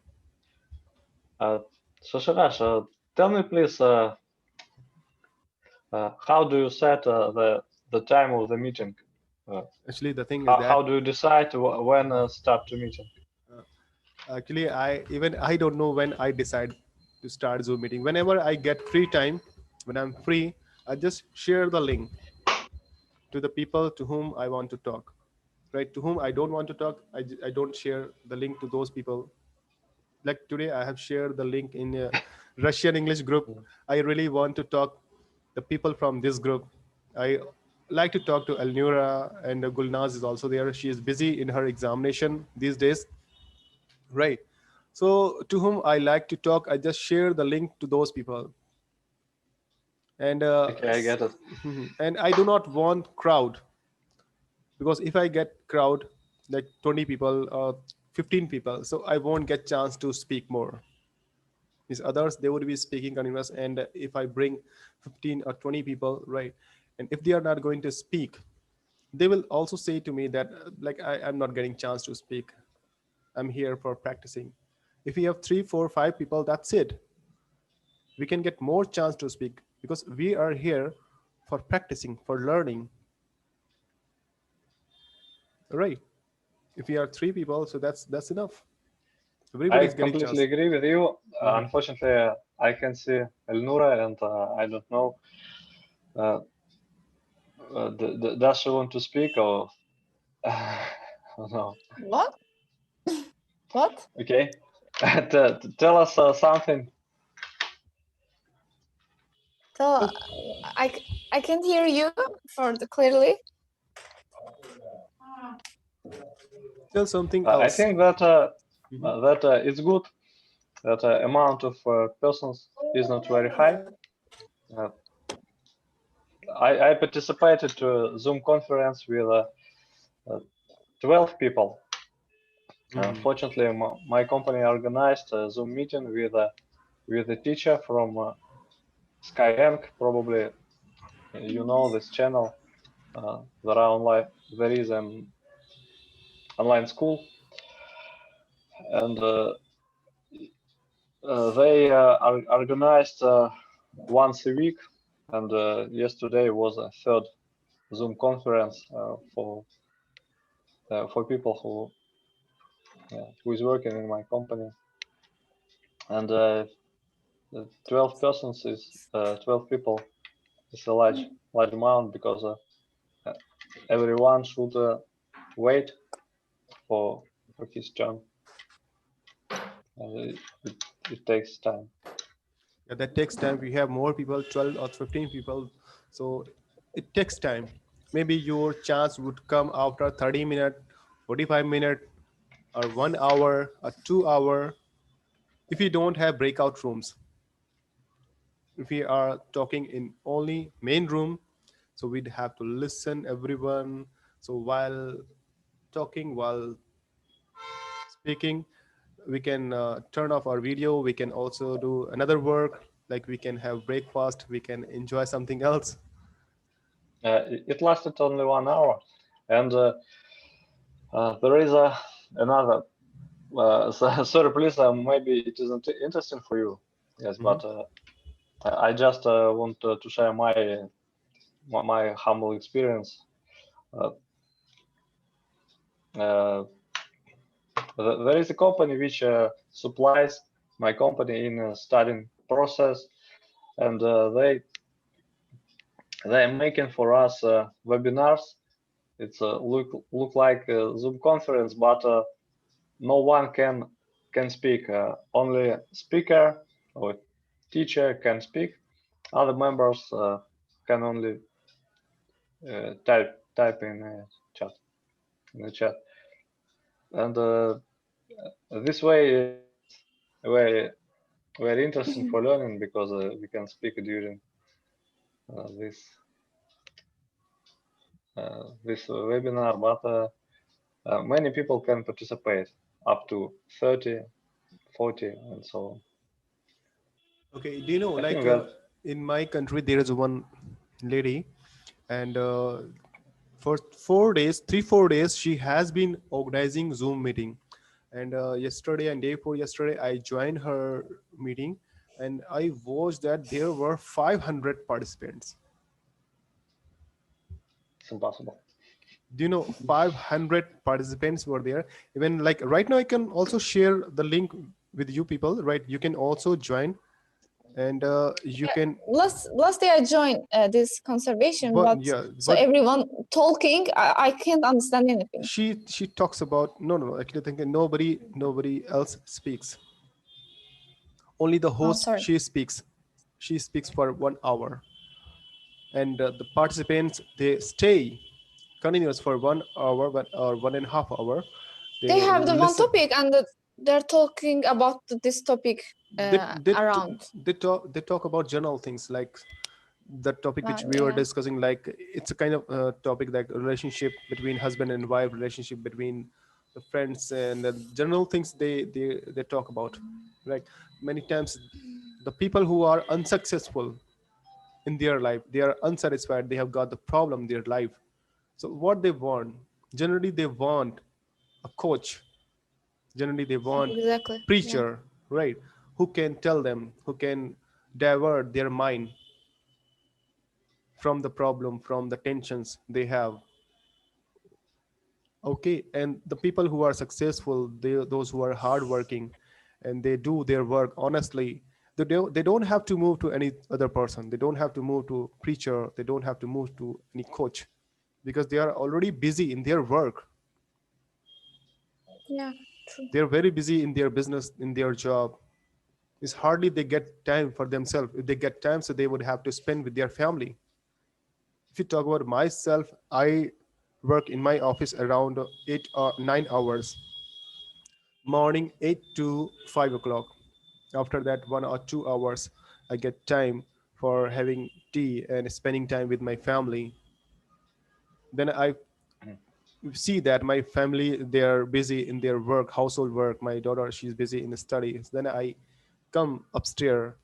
Uh, so Sharash, tell me please, how do you set the time of the meeting? Uh, Actually, the thing is how that do you decide when start the meeting? actually I don't know when I decide to start Zoom meeting. Whenever I get free time, when I'm free, I just share the link to the people to whom I want to talk. Right? To whom I don't want to talk, I don't share the link to those people. Like today, I have shared the link in a Russian English group. I really want to talk the people from this group. I like to talk to Alnura, and Gulnaz is also there. She is busy in her examination these days. Right. So to whom I like to talk, I just share the link to those people. And Okay, I get it. and I do not want crowd, because if I get crowd like 20 people or 15 people, so I won't get chance to speak more. These others, they would be speaking continuous, and if I bring 15 or 20 people, right, and if they are not going to speak, they will also say to me that I'm not getting chance to speak. I'm here for practicing. If we have 3 4 5 people, that's it. We can get more chance to speak because we are here for practicing, for learning, right? If we are 3 people, so that's enough. I Everybody's getting completely chance. agree with you. Mhm. Unfortunately, I can see Elnura, and I don't know. Uh, does she want to speak or no? What? What? Okay. Tell us something. So I can't hear you for the clearly. Tell something I else. think that Mhm. it's good that amount of persons is not very high. Uh, I participated to Zoom conference with uh, 12 people. Mhm. Fortunately, my company organized a Zoom meeting with a teacher from Skyeng. Probably you know this channel. There are online. There is an online school, and they are organized once a week. And yesterday was a third Zoom conference for people who is working in my company. And 12 persons is 12 people is a large amount because uh, everyone should wait for his turn. It takes time. Yeah, that takes time. We have more people, 12 or 15 people, so it takes time. Maybe your chance would come after 30 minutes, 45 minutes, or 1 hour, or 2 hour, if you don't have breakout rooms. If we are talking in only main room, so we'd have to listen everyone. So while talking, while speaking, we can turn off our video. We can also do another work, like we can have breakfast, we can enjoy something else. It lasted only 1 hour, and there is another. Sorry, please. Maybe it isn't interesting for you. Yes, Hmm. but I just want to share my humble experience. Uh, uh, there is a company which supplies my company in studying process, and they're making for us webinars. It's look like a Zoom conference, but no one can speak. Only speaker or teacher can speak. Other members can only type chat in the chat, and this way is very very interesting for learning because we can speak during this this webinar, but many people can participate up to 30, 40, and so on. Okay, do you know, I think like that in my country there is one lady, and for 4 days, 3 4 days, she has been organizing Zoom meeting. And yesterday and day before yesterday, I joined her meeting, and I watched that there were 500 participants. it's impossible. Do you know, 500 participants were there? Even like right now, I can also share the link with you people, right? You can also join, and you Yeah, can. last day I joined this conservation, But but yeah, so but everyone talking, I can't understand anything. she talks about, no, actually thinking nobody else speaks. Only the Oh, host, sorry. she speaks for 1 hour, and the participants, they stay continuous for 1 hour, or 1.5 hour. They They have the one listen. topic and they're talking about this topic they, they, around. they talk about general things, like the topic which we were Yeah. discussing, like it's a kind of topic like relationship between husband and wife, relationship between the friends, and the general things they talk about. Like many times, the people who are unsuccessful in their life, they are unsatisfied, they have got the problem in their life. So what they want, generally they want a coach, generally they want Exactly. Yeah. preacher, right? Who can tell them, who can divert their mind from the problem, from the tensions they have. Okay, and the people who are successful, those who are hardworking, and they do their work honestly, they don't have to move to any other person, they don't have to move to preacher, they don't have to move to any coach, because they are already busy in their work. Yeah. They're very busy in their business, in their job. It's hardly they get time for themselves. If they get time, so they would have to spend with their family. If you talk about myself, I work in my office around 8 or 9 hours, morning 8 to 5 o'clock. After that, 1 or 2 hours, I get time for having tea and spending time with my family. Then I see that my family, they are busy in their work, household work. My daughter, she's busy in studies. Then I come upstairs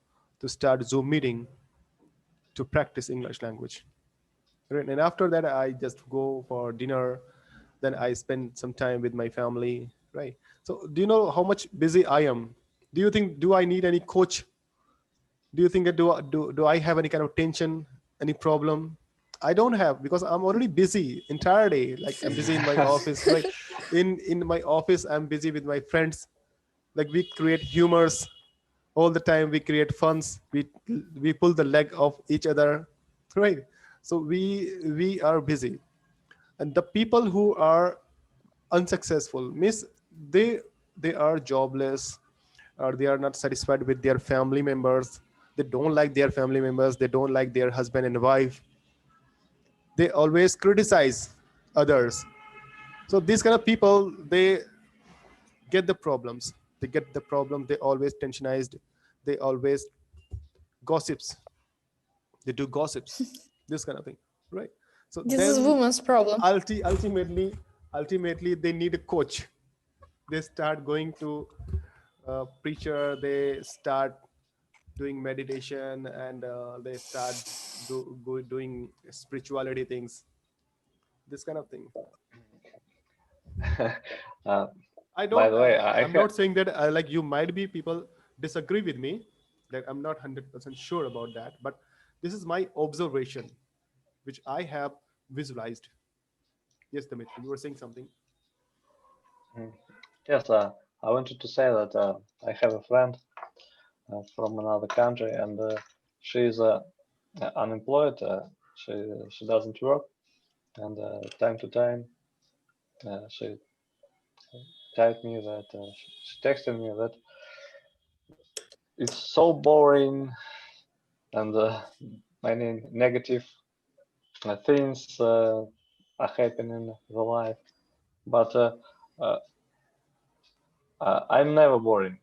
to start Zoom meeting to practice English language. Right? And after that, I just go for dinner. Then I spend some time with my family. Right. So, do you know how much busy I am? Do you think, do I need any coach? Do you think that do I have any kind of tension, any problem? I don't have, because I'm already busy entire day. Like, I'm busy in my office, right? In my office, I'm busy with my friends. Like, we create humors all the time. We create funs. We pull the leg of each other, right? So we are busy. And the people who are unsuccessful means they they are jobless, or they are not satisfied with their family members. They don't like their family members. They don't like their husband and wife. They always criticize others. So these kind of people, they get the problems. They always tensionized. They always gossips. They do gossips, this kind of thing, right? So This is then women's problem. ultimately they need a coach. They start going to preacher. They start doing meditation, and they start doing spirituality things, this kind of thing. uh, I by don't the way, I I'm not saying that like, you might be people disagree with me, that I'm not 100% sure about that, but this is my observation, which I have visualized. Yes, Dimitri, you were saying something. Mm. Yes, I wanted to say that I have a friend from another country, and she's unemployed. She doesn't work, and time to time she typed me that she texted me that it's so boring and many negative things are happening in the life. But uh, I'm never boring.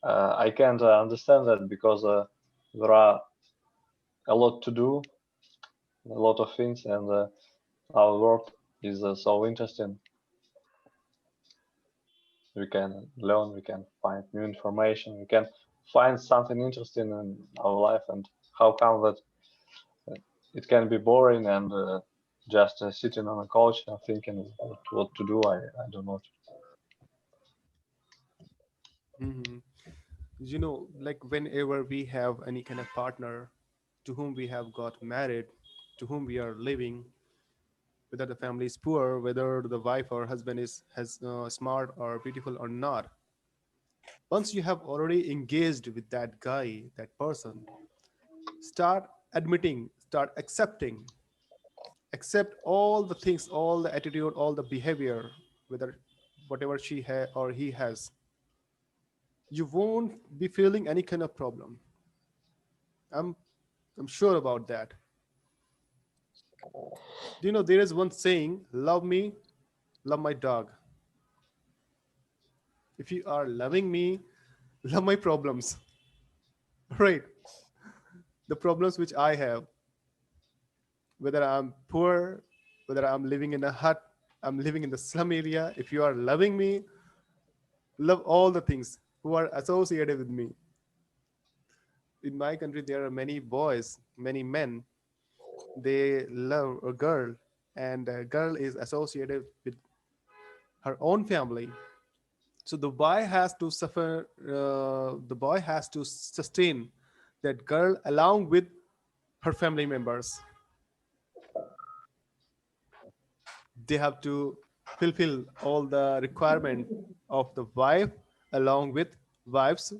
I can't understand that because there are a lot to do, a lot of things, and our work is so interesting. We can learn, we can find new information, we can find something interesting in our life. And how come that it can be boring and just sitting on a couch and thinking what to do? I don't know. Hmm. Like, whenever we have any kind of partner to whom we have got married, to whom we are living, whether the family is poor, whether the wife or husband is has smart or beautiful or not, once you have already engaged with that guy, that person, start admitting, start accept all the things, all the attitude, all the behavior, whether whatever or he has. You won't be feeling any kind of problem. I'm i'm sure about that. Do you know, there is one saying, love me, love my dog. If you are loving me, love my problems. Right? The problems which I have, whether I'm poor, whether I'm living in a hut, I'm living in the slum area. If you are loving me, love all the things who are associated with me. In my country, there are many boys, many men, they love a girl, and a girl is associated with her own family. So the boy has to suffer, the boy has to sustain that girl along with her family members. They have to fulfill all the requirement of the wife along with wife's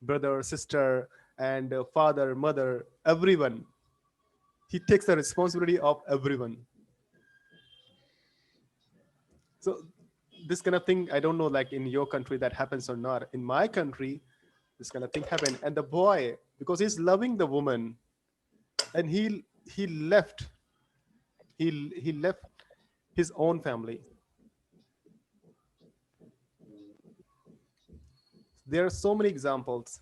brother, sister, and father, mother, everyone. He takes the responsibility of everyone. So this kind of thing, I don't know, like in your country that happens or not. In my country, this kind of thing happened, and the boy, because he's loving the woman, and he left, he left his own family. There are so many examples.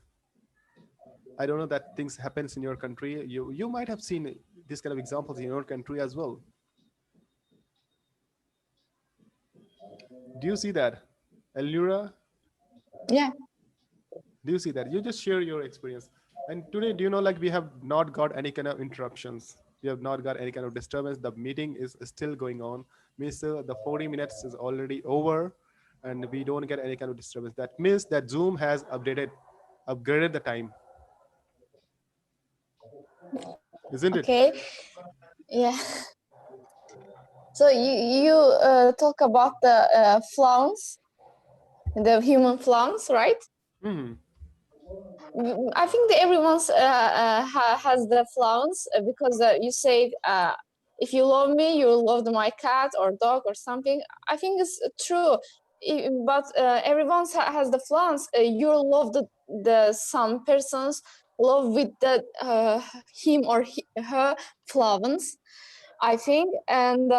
I don't know that things happens in your country. You might have seen this kind of examples in your country as well. Do you see that, Elnura? Yeah. Do you see that? You just share your experience. And today, do you know, like we have not got any kind of interruptions. We have not got any kind of disturbance. The meeting is still going on. Means the 40 minutes is already over, and we don't get any kind of disturbance. That means that Zoom has upgraded the time, isn't it? Okay. Yeah. So you talk about the flaws, the human flaws, right? Hmm. I think that everyone's has the flaws because you say if you love me, you love my cat or dog or something. I think it's true, but everyone has the flaws. You love the some persons love with the him or her flaws. I think, and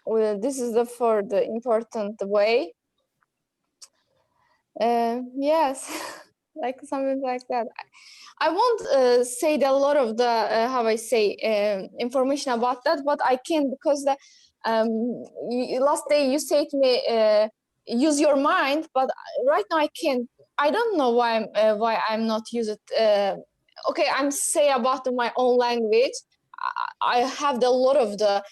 well, this is the for the important way. Yes, like something like that. I won't say a lot of the how I say information about that, but I can because the last day you said to me use your mind, but right now I can't. I don't know why I'm not use it. Okay, I'm say about my own language. I have a lot of the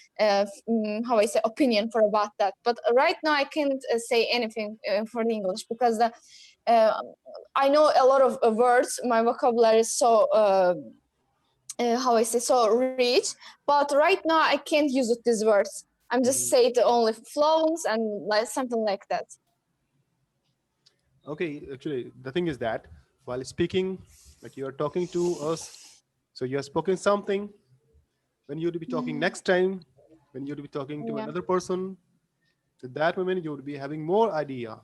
how I say opinion for about that, but right now I can't say anything for the English because the uh, I know a lot of words. My vocabulary is so how I say so rich, but right now I can't use it, these words. I'm just Hmm. say it only flows and like something like that. Okay, actually, the thing is that while speaking, like you are talking to us, so you have spoken something. When you'd be talking Mhm. next time, when you'd be talking to Yeah, another person, at that moment you would be having more idea.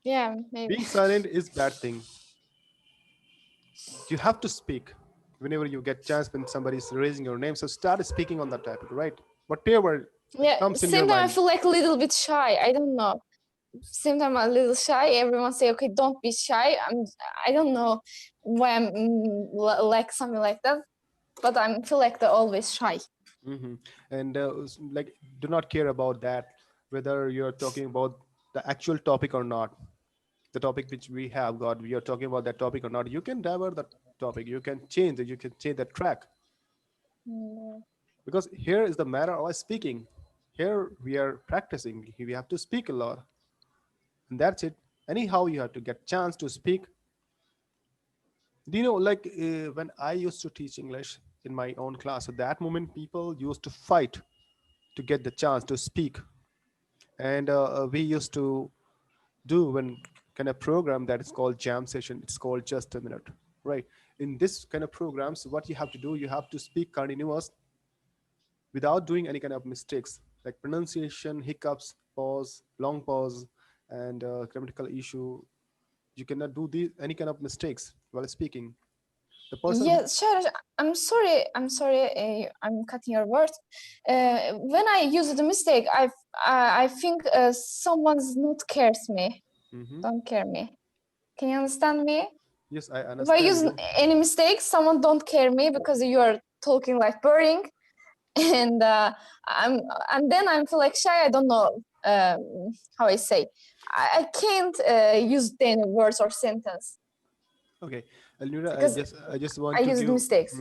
yeah, maybe. Being silent is bad thing. You have to speak whenever you get chance when somebody's raising your name. So start speaking on that topic, right? Whatever that Yeah, comes in your same time I mind. feel like a little bit shy. I don't know. Same time I'm a little shy. Everyone say, okay, don't be shy. I don't know why I'm like something like that, but I feel like they're always shy. Hmm. And like, do not care about that, whether you're talking about the actual topic or not. The topic which we have got, we are talking about that topic or not. You can divert the topic. You can change it. You can change the track, Mm, because here is the matter of speaking. Here we are practicing. We have to speak a lot, and that's it. Anyhow, you have to get chance to speak. Do you know, like when I used to teach English in my own class, at that moment, people used to fight to get the chance to speak. And we used to do one kind of program that is called jam session. It's called just a minute, right? In this kind of programs, what you have to do, you have to speak continuous without doing any kind of mistakes like pronunciation, hiccups, pause, long pause, and grammatical issue. You cannot do any kind of mistakes while speaking. The person yeah, who sure. I'm sorry. I'm cutting your words. When I use the mistake, I think someone's not cares me, Mhm. don't care me. Can you understand me? Yes, I If I understand use you. any mistakes, someone don't care me because you are talking like boring, and I'm and then I'm feel like shy. I don't know how I say. I can't use any words or sentence Okay, Alnura, because I just I want to used give mistakes.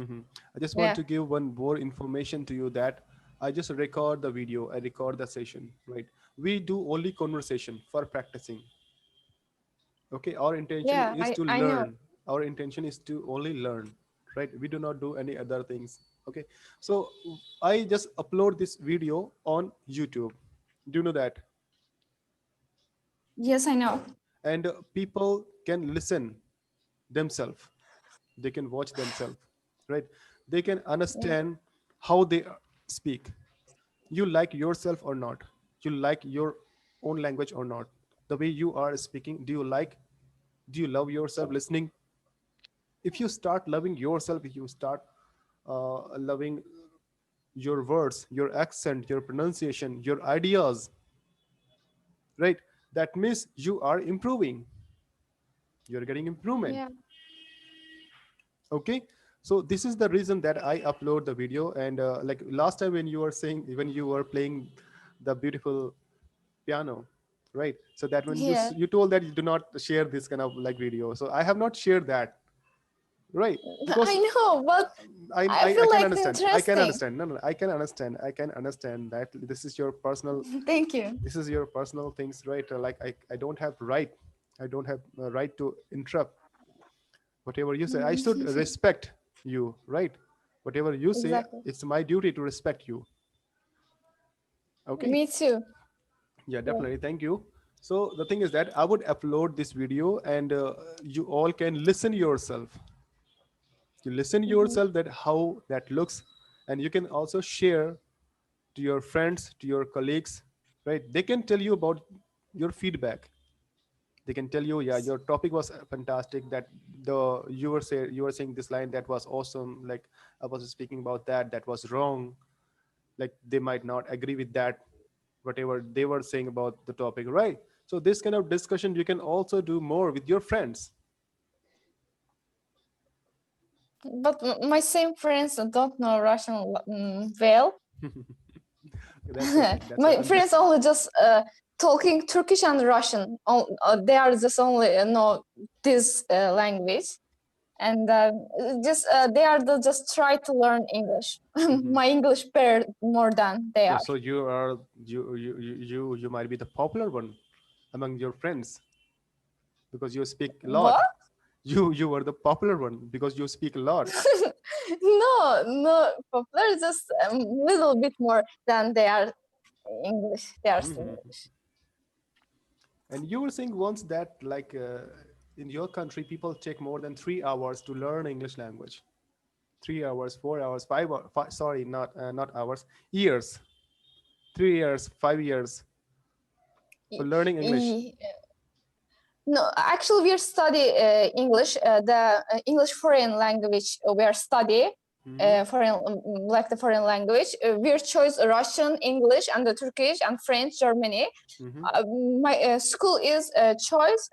I just want Yeah, to give one more information to you that I just record the video, I record the session, right? We do only conversation for practicing. Okay, our intention yeah. is to I know. learn. Our intention is to only learn, right? We do not do any other things. Okay, so I just upload this video on YouTube. Do you know that? Yes, I know. And people can listen themselves, they can watch themselves, right? They can Yeah. understand how they speak. You like yourself or not, you like your own language or not? The way you are speaking, do you like, do you love yourself listening? If you start loving yourself, if you start loving your words, your accent, your pronunciation, your ideas, right? That means you are improving, you're getting improvement. Yeah. Okay, so this is the reason that I upload the video. And like last time when you were saying, when you were playing the beautiful piano, right? So that when Yeah. you told that you do not share this kind of like video, so I have not shared that, right? I Because know, but I I feel can like understand, I can interesting. understand, no, no, I can understand, I can understand that this is your personal, Thank you. this is your personal things, right? Like I don't have right, I don't have a right to interrupt whatever you say. I should respect you, right? Whatever you say, Exactly. it's my duty to respect you. Okay. Me too. Yeah, Yeah. definitely, thank you. So the thing is that I would upload this video, and you all can listen yourself, you listen Mhm. yourself that how that looks. And you can also share to your friends, to your colleagues, right? They can tell you about your feedback. They can tell you, yeah, your topic was fantastic, that the you were saying this line that was awesome, like I was speaking about that, that was wrong. Like they might not agree with that, whatever they were saying about the topic, right? So this kind of discussion you can also do more with your friends. But my same friends don't know Russian well. That's okay, that's My okay. friends only just talking Turkish and Russian. They are just only know this language, and just they are just try to learn English. Mhm. My English better more than they So are. so you are, you might be the popular one among your friends because you speak a lot. What? You were the popular one because you speak a lot. No, no, popular is just a little bit more than they are English. They are Mhm. English. And you were saying once that like in your country people take more than 3 hours to learn English language. 3 hours, 4 hours, 5 hours. Sorry, not hours. Years. 3 years, 5 years for E- learning English. e- No, actually, we study English. The English foreign language we are study Hmm. foreign like the foreign language. We choose Russian, English, and the Turkish and French, Germany. Hmm. Uh, my school is choice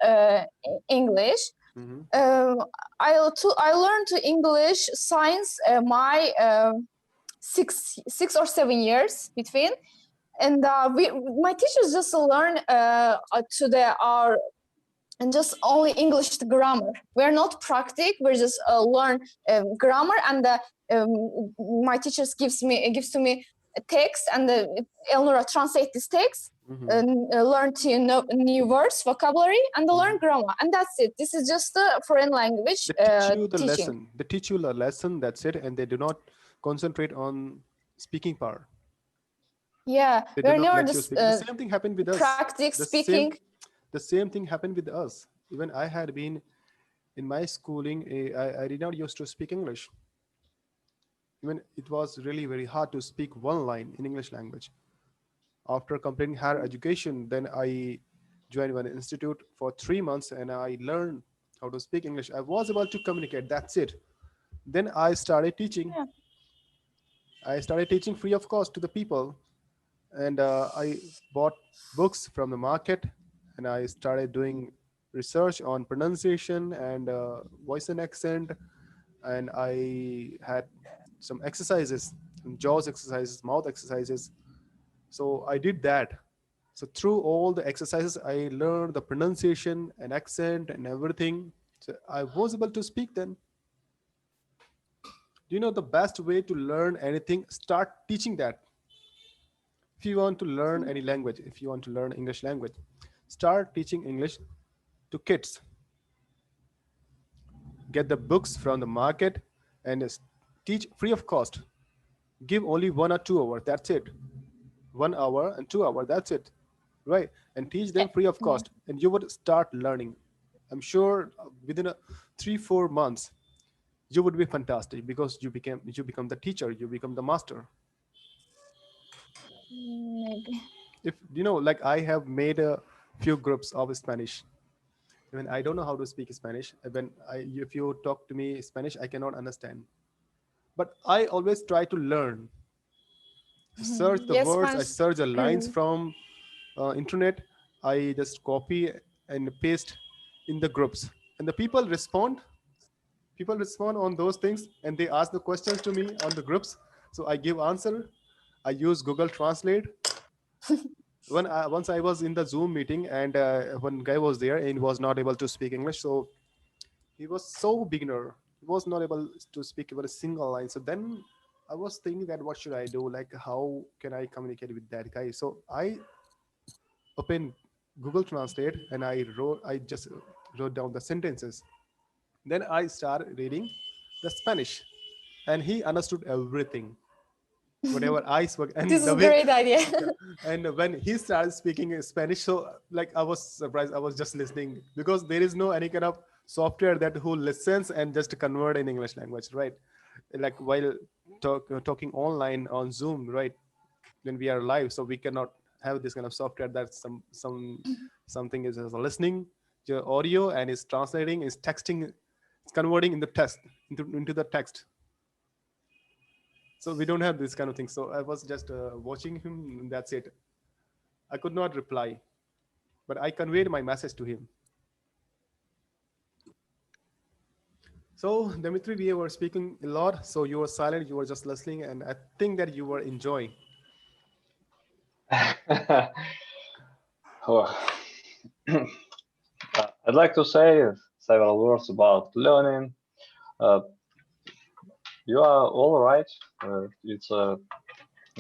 English. Hmm. Um, I learned to English science my 6 or 7 years between, and we my teachers just learn to the our and just only English grammar. We're not practic. We just learn grammar, and my teachers gives to me a text, and Eleanor translate this text, Hmm. learn to know new words, vocabulary, and learn Hmm. grammar, and that's it. This is just a foreign language They teach you the teaching. lesson. They teach you the lesson. That's it, and they do not concentrate on speaking power. Yeah, They do we're not never let you just speak. The same thing happened with us. practice The speaking. same, the same thing happened with us. Even I had been in my schooling. I did not used to speak English. Even it was really very hard to speak one line in English language. After completing higher education, then I joined one institute for 3 months, and I learned how to speak English. I was able to communicate. That's it. Then I started teaching. Yeah. I started teaching free of cost to the people, and I bought books from the market, and I started doing research on pronunciation and voice and accent, and I had some exercises, some jaws exercises, mouth exercises. So I did that. So through all the exercises, I learned the pronunciation and accent and everything. So I was able to speak then. Do you know the best way to learn anything? Start teaching that. If you want to learn any language, if you want to learn English language, start teaching English to kids. Get the books from the market and teach free of cost. Give only 1 or 2 hours. That's it. 1 hour and 2 hours. That's it. Right. And teach them free of Yeah. cost. And you would start learning. I'm sure within 3-4 months, you would be fantastic because you become the teacher, you become the master. Maybe. if you know, like I have made a few groups of Spanish. Even I don't know how to speak Spanish. If you talk to me Spanish, I cannot understand. But I always try to learn, to search the Yes, words. I Spanish. search the lines Mm. from internet. I just copy and paste in the groups, and the people respond. People respond on those things, and they ask the questions to me on the groups. So I give answer. I use Google Translate. Once I was in the Zoom meeting, and one guy was there and was not able to speak English, so he was so beginner. He was not able to speak even a single line. So then I was thinking that what should I do? Like how can I communicate with that guy? So I opened Google Translate and I just wrote down the sentences. Then I started reading the Spanish, and he understood everything, whatever I spoke, This and is the a way. great idea. Yeah. And when he started speaking Spanish, so like I was surprised. I was just listening because there is no any kind of software that who listens and just convert in English language, right? Like while talking online on Zoom, right? When we are live, so we cannot have this kind of software that something is listening your audio and is translating, is texting, it's converting in the text into the text. So we don't have this kind of thing. So I was just watching him, and that's it. I could not reply, but I conveyed my message to him. So Dimitri, we were speaking a lot, so you were silent, you were just listening, and I think that you were enjoying. Oh, I'd like to say several words about learning. Uh, you are all right. It's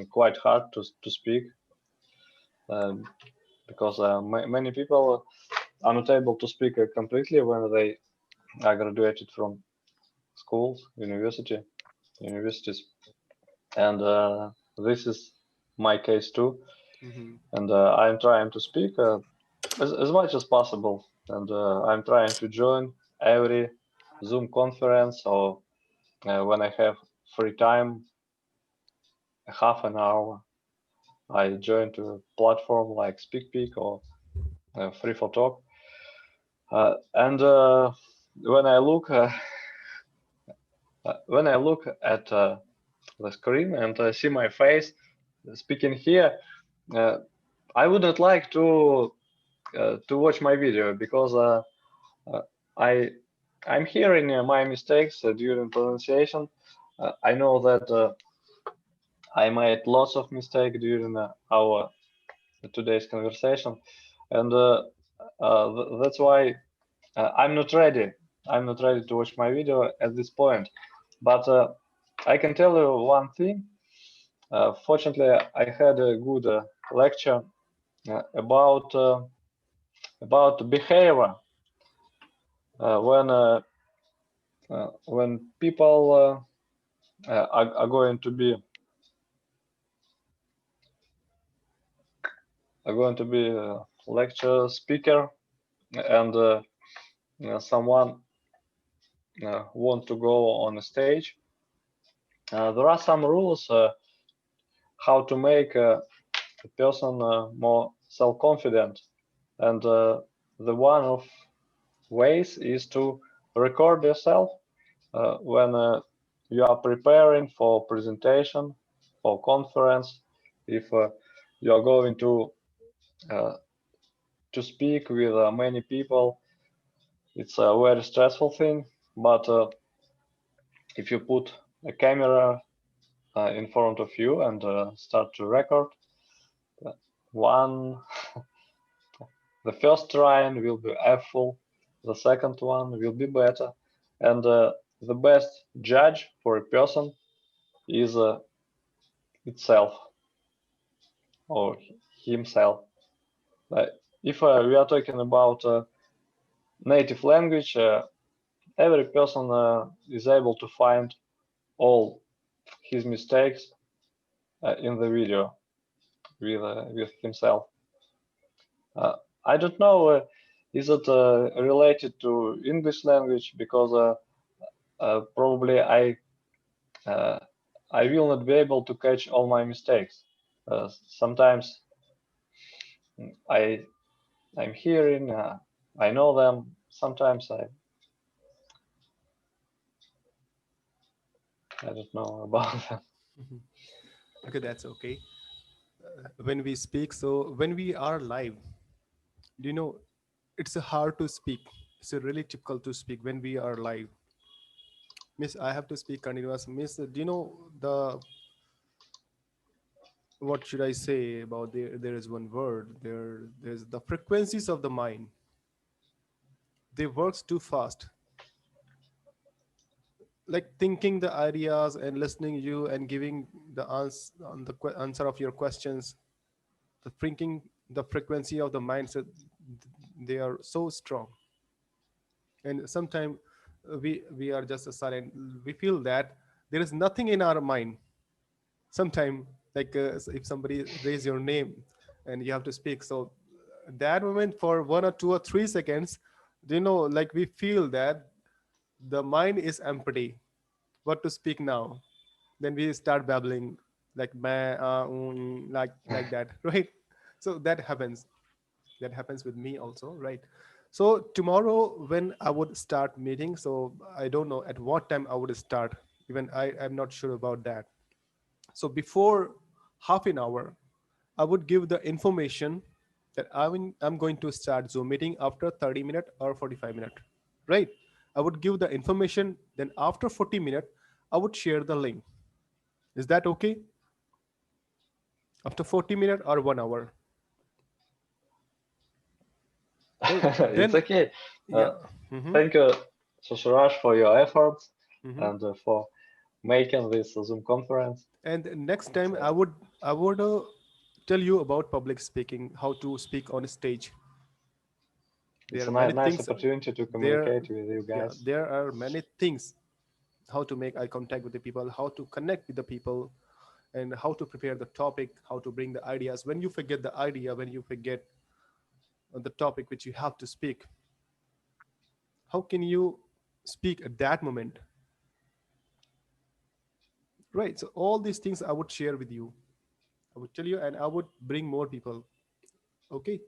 quite hard to speak um, because many people are not able to speak completely when they are graduated from schools, universities, and this is my case too. Hmm. And I'm trying to speak as much as possible, and I'm trying to join every Zoom conference or when I have free time, half an hour, I join to a platform like SpeakPic or Free for Talk. And when I look when I look at the screen and see my face speaking here, uh, I wouldn't like to watch my video because uh, I I'm hearing my mistakes during pronunciation. I know that I made lots of mistakes during our today's conversation, and that's why I'm not ready. I'm not ready to watch my video at this point. But I can tell you one thing. Fortunately, I had a good lecture uh, about uh, about behavior when people are going to be a lecture speaker and someone want to go on a stage. There are some rules how to make a person more self-confident, and the one of ways is to record yourself when you are preparing for presentation or conference. If you are going uh, to speak with many people, it's a very stressful thing. But if you put a camera in front of you and start to record, uh, one the first try will be awful, the second one will be better, and the best judge for a person is itself or himself. Uh, if we are talking about native language, every person is able to find all his mistakes in the video with himself. Uh, I don't know, is it related to English language because probably uh, I will not be able to catch all my mistakes. Sometimes I'm hearing. I know them. Sometimes I don't know about them. Okay, that's okay. When we speak, so when we are live, do you know, it's hard to speak. It's really difficult to speak when we are live. Miss, I have to speak continuous. Miss, do you know the, what should I say about there is one word there's the frequencies of the mind. They works too fast, like thinking the ideas and listening you and giving the answer on the answer of your questions. The thinking, the frequency of the mindset, they are so strong. And sometimes we are just silent. We feel that there is nothing in our mind. Sometimes, like if somebody raise your name and you have to speak, so that moment for 1 or 2 or 3 seconds, you know, like we feel that the mind is empty. What to speak now? Then we start babbling like like that, right? So that happens. That happens with me also, right? So tomorrow when I would start meeting, so I don't know at what time I would start. Even I'm not sure about that. So before half an hour, I would give the information that I'm going to start Zoom meeting after 30 minutes or 45 minutes, right? I would give the information. Then after 40 minutes, I would share the link. Is that okay? After 40 minutes or 1 hour? So It's then, okay. yeah. Uh, Hmm. Thank you, Suraj, for your efforts Hmm. and for making this Zoom conference. And next It's time, I would tell you about public speaking, how to speak on stage. There it's are a many nice things. opportunity to There, communicate with you yeah, guys. there are many things. How to make eye contact with the people, how to connect with the people, and how to prepare the topic, how to bring the ideas. When you forget the idea, when you forget the topic which you have to speak, how can you speak at that moment, right? So all these things I would share with you. I would tell you, and I would bring more people. Okay,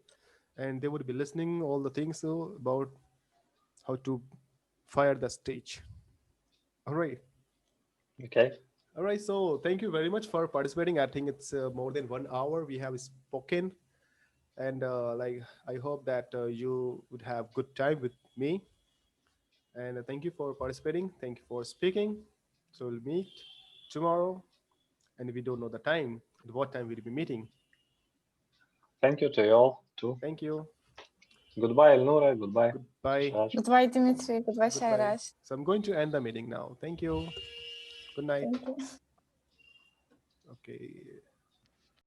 and they would be listening all the things so about how to fire the stage. All right. Okay. All right, so thank you very much for participating. I think it's more than 1 hour we have spoken, and like I hope that you would have good time with me. And thank you for participating. Thank you for speaking. So we'll meet tomorrow, and we don't know the time, at what time we'll be meeting. Thank you to you all too. Thank you. Goodbye, Elnura. Goodbye, Goodbye. Suraj. Goodbye, Dimitri. Goodbye, Goodbye. Shairaj. So I'm going to end the meeting now. Thank you. Good night. Thank you. Okay.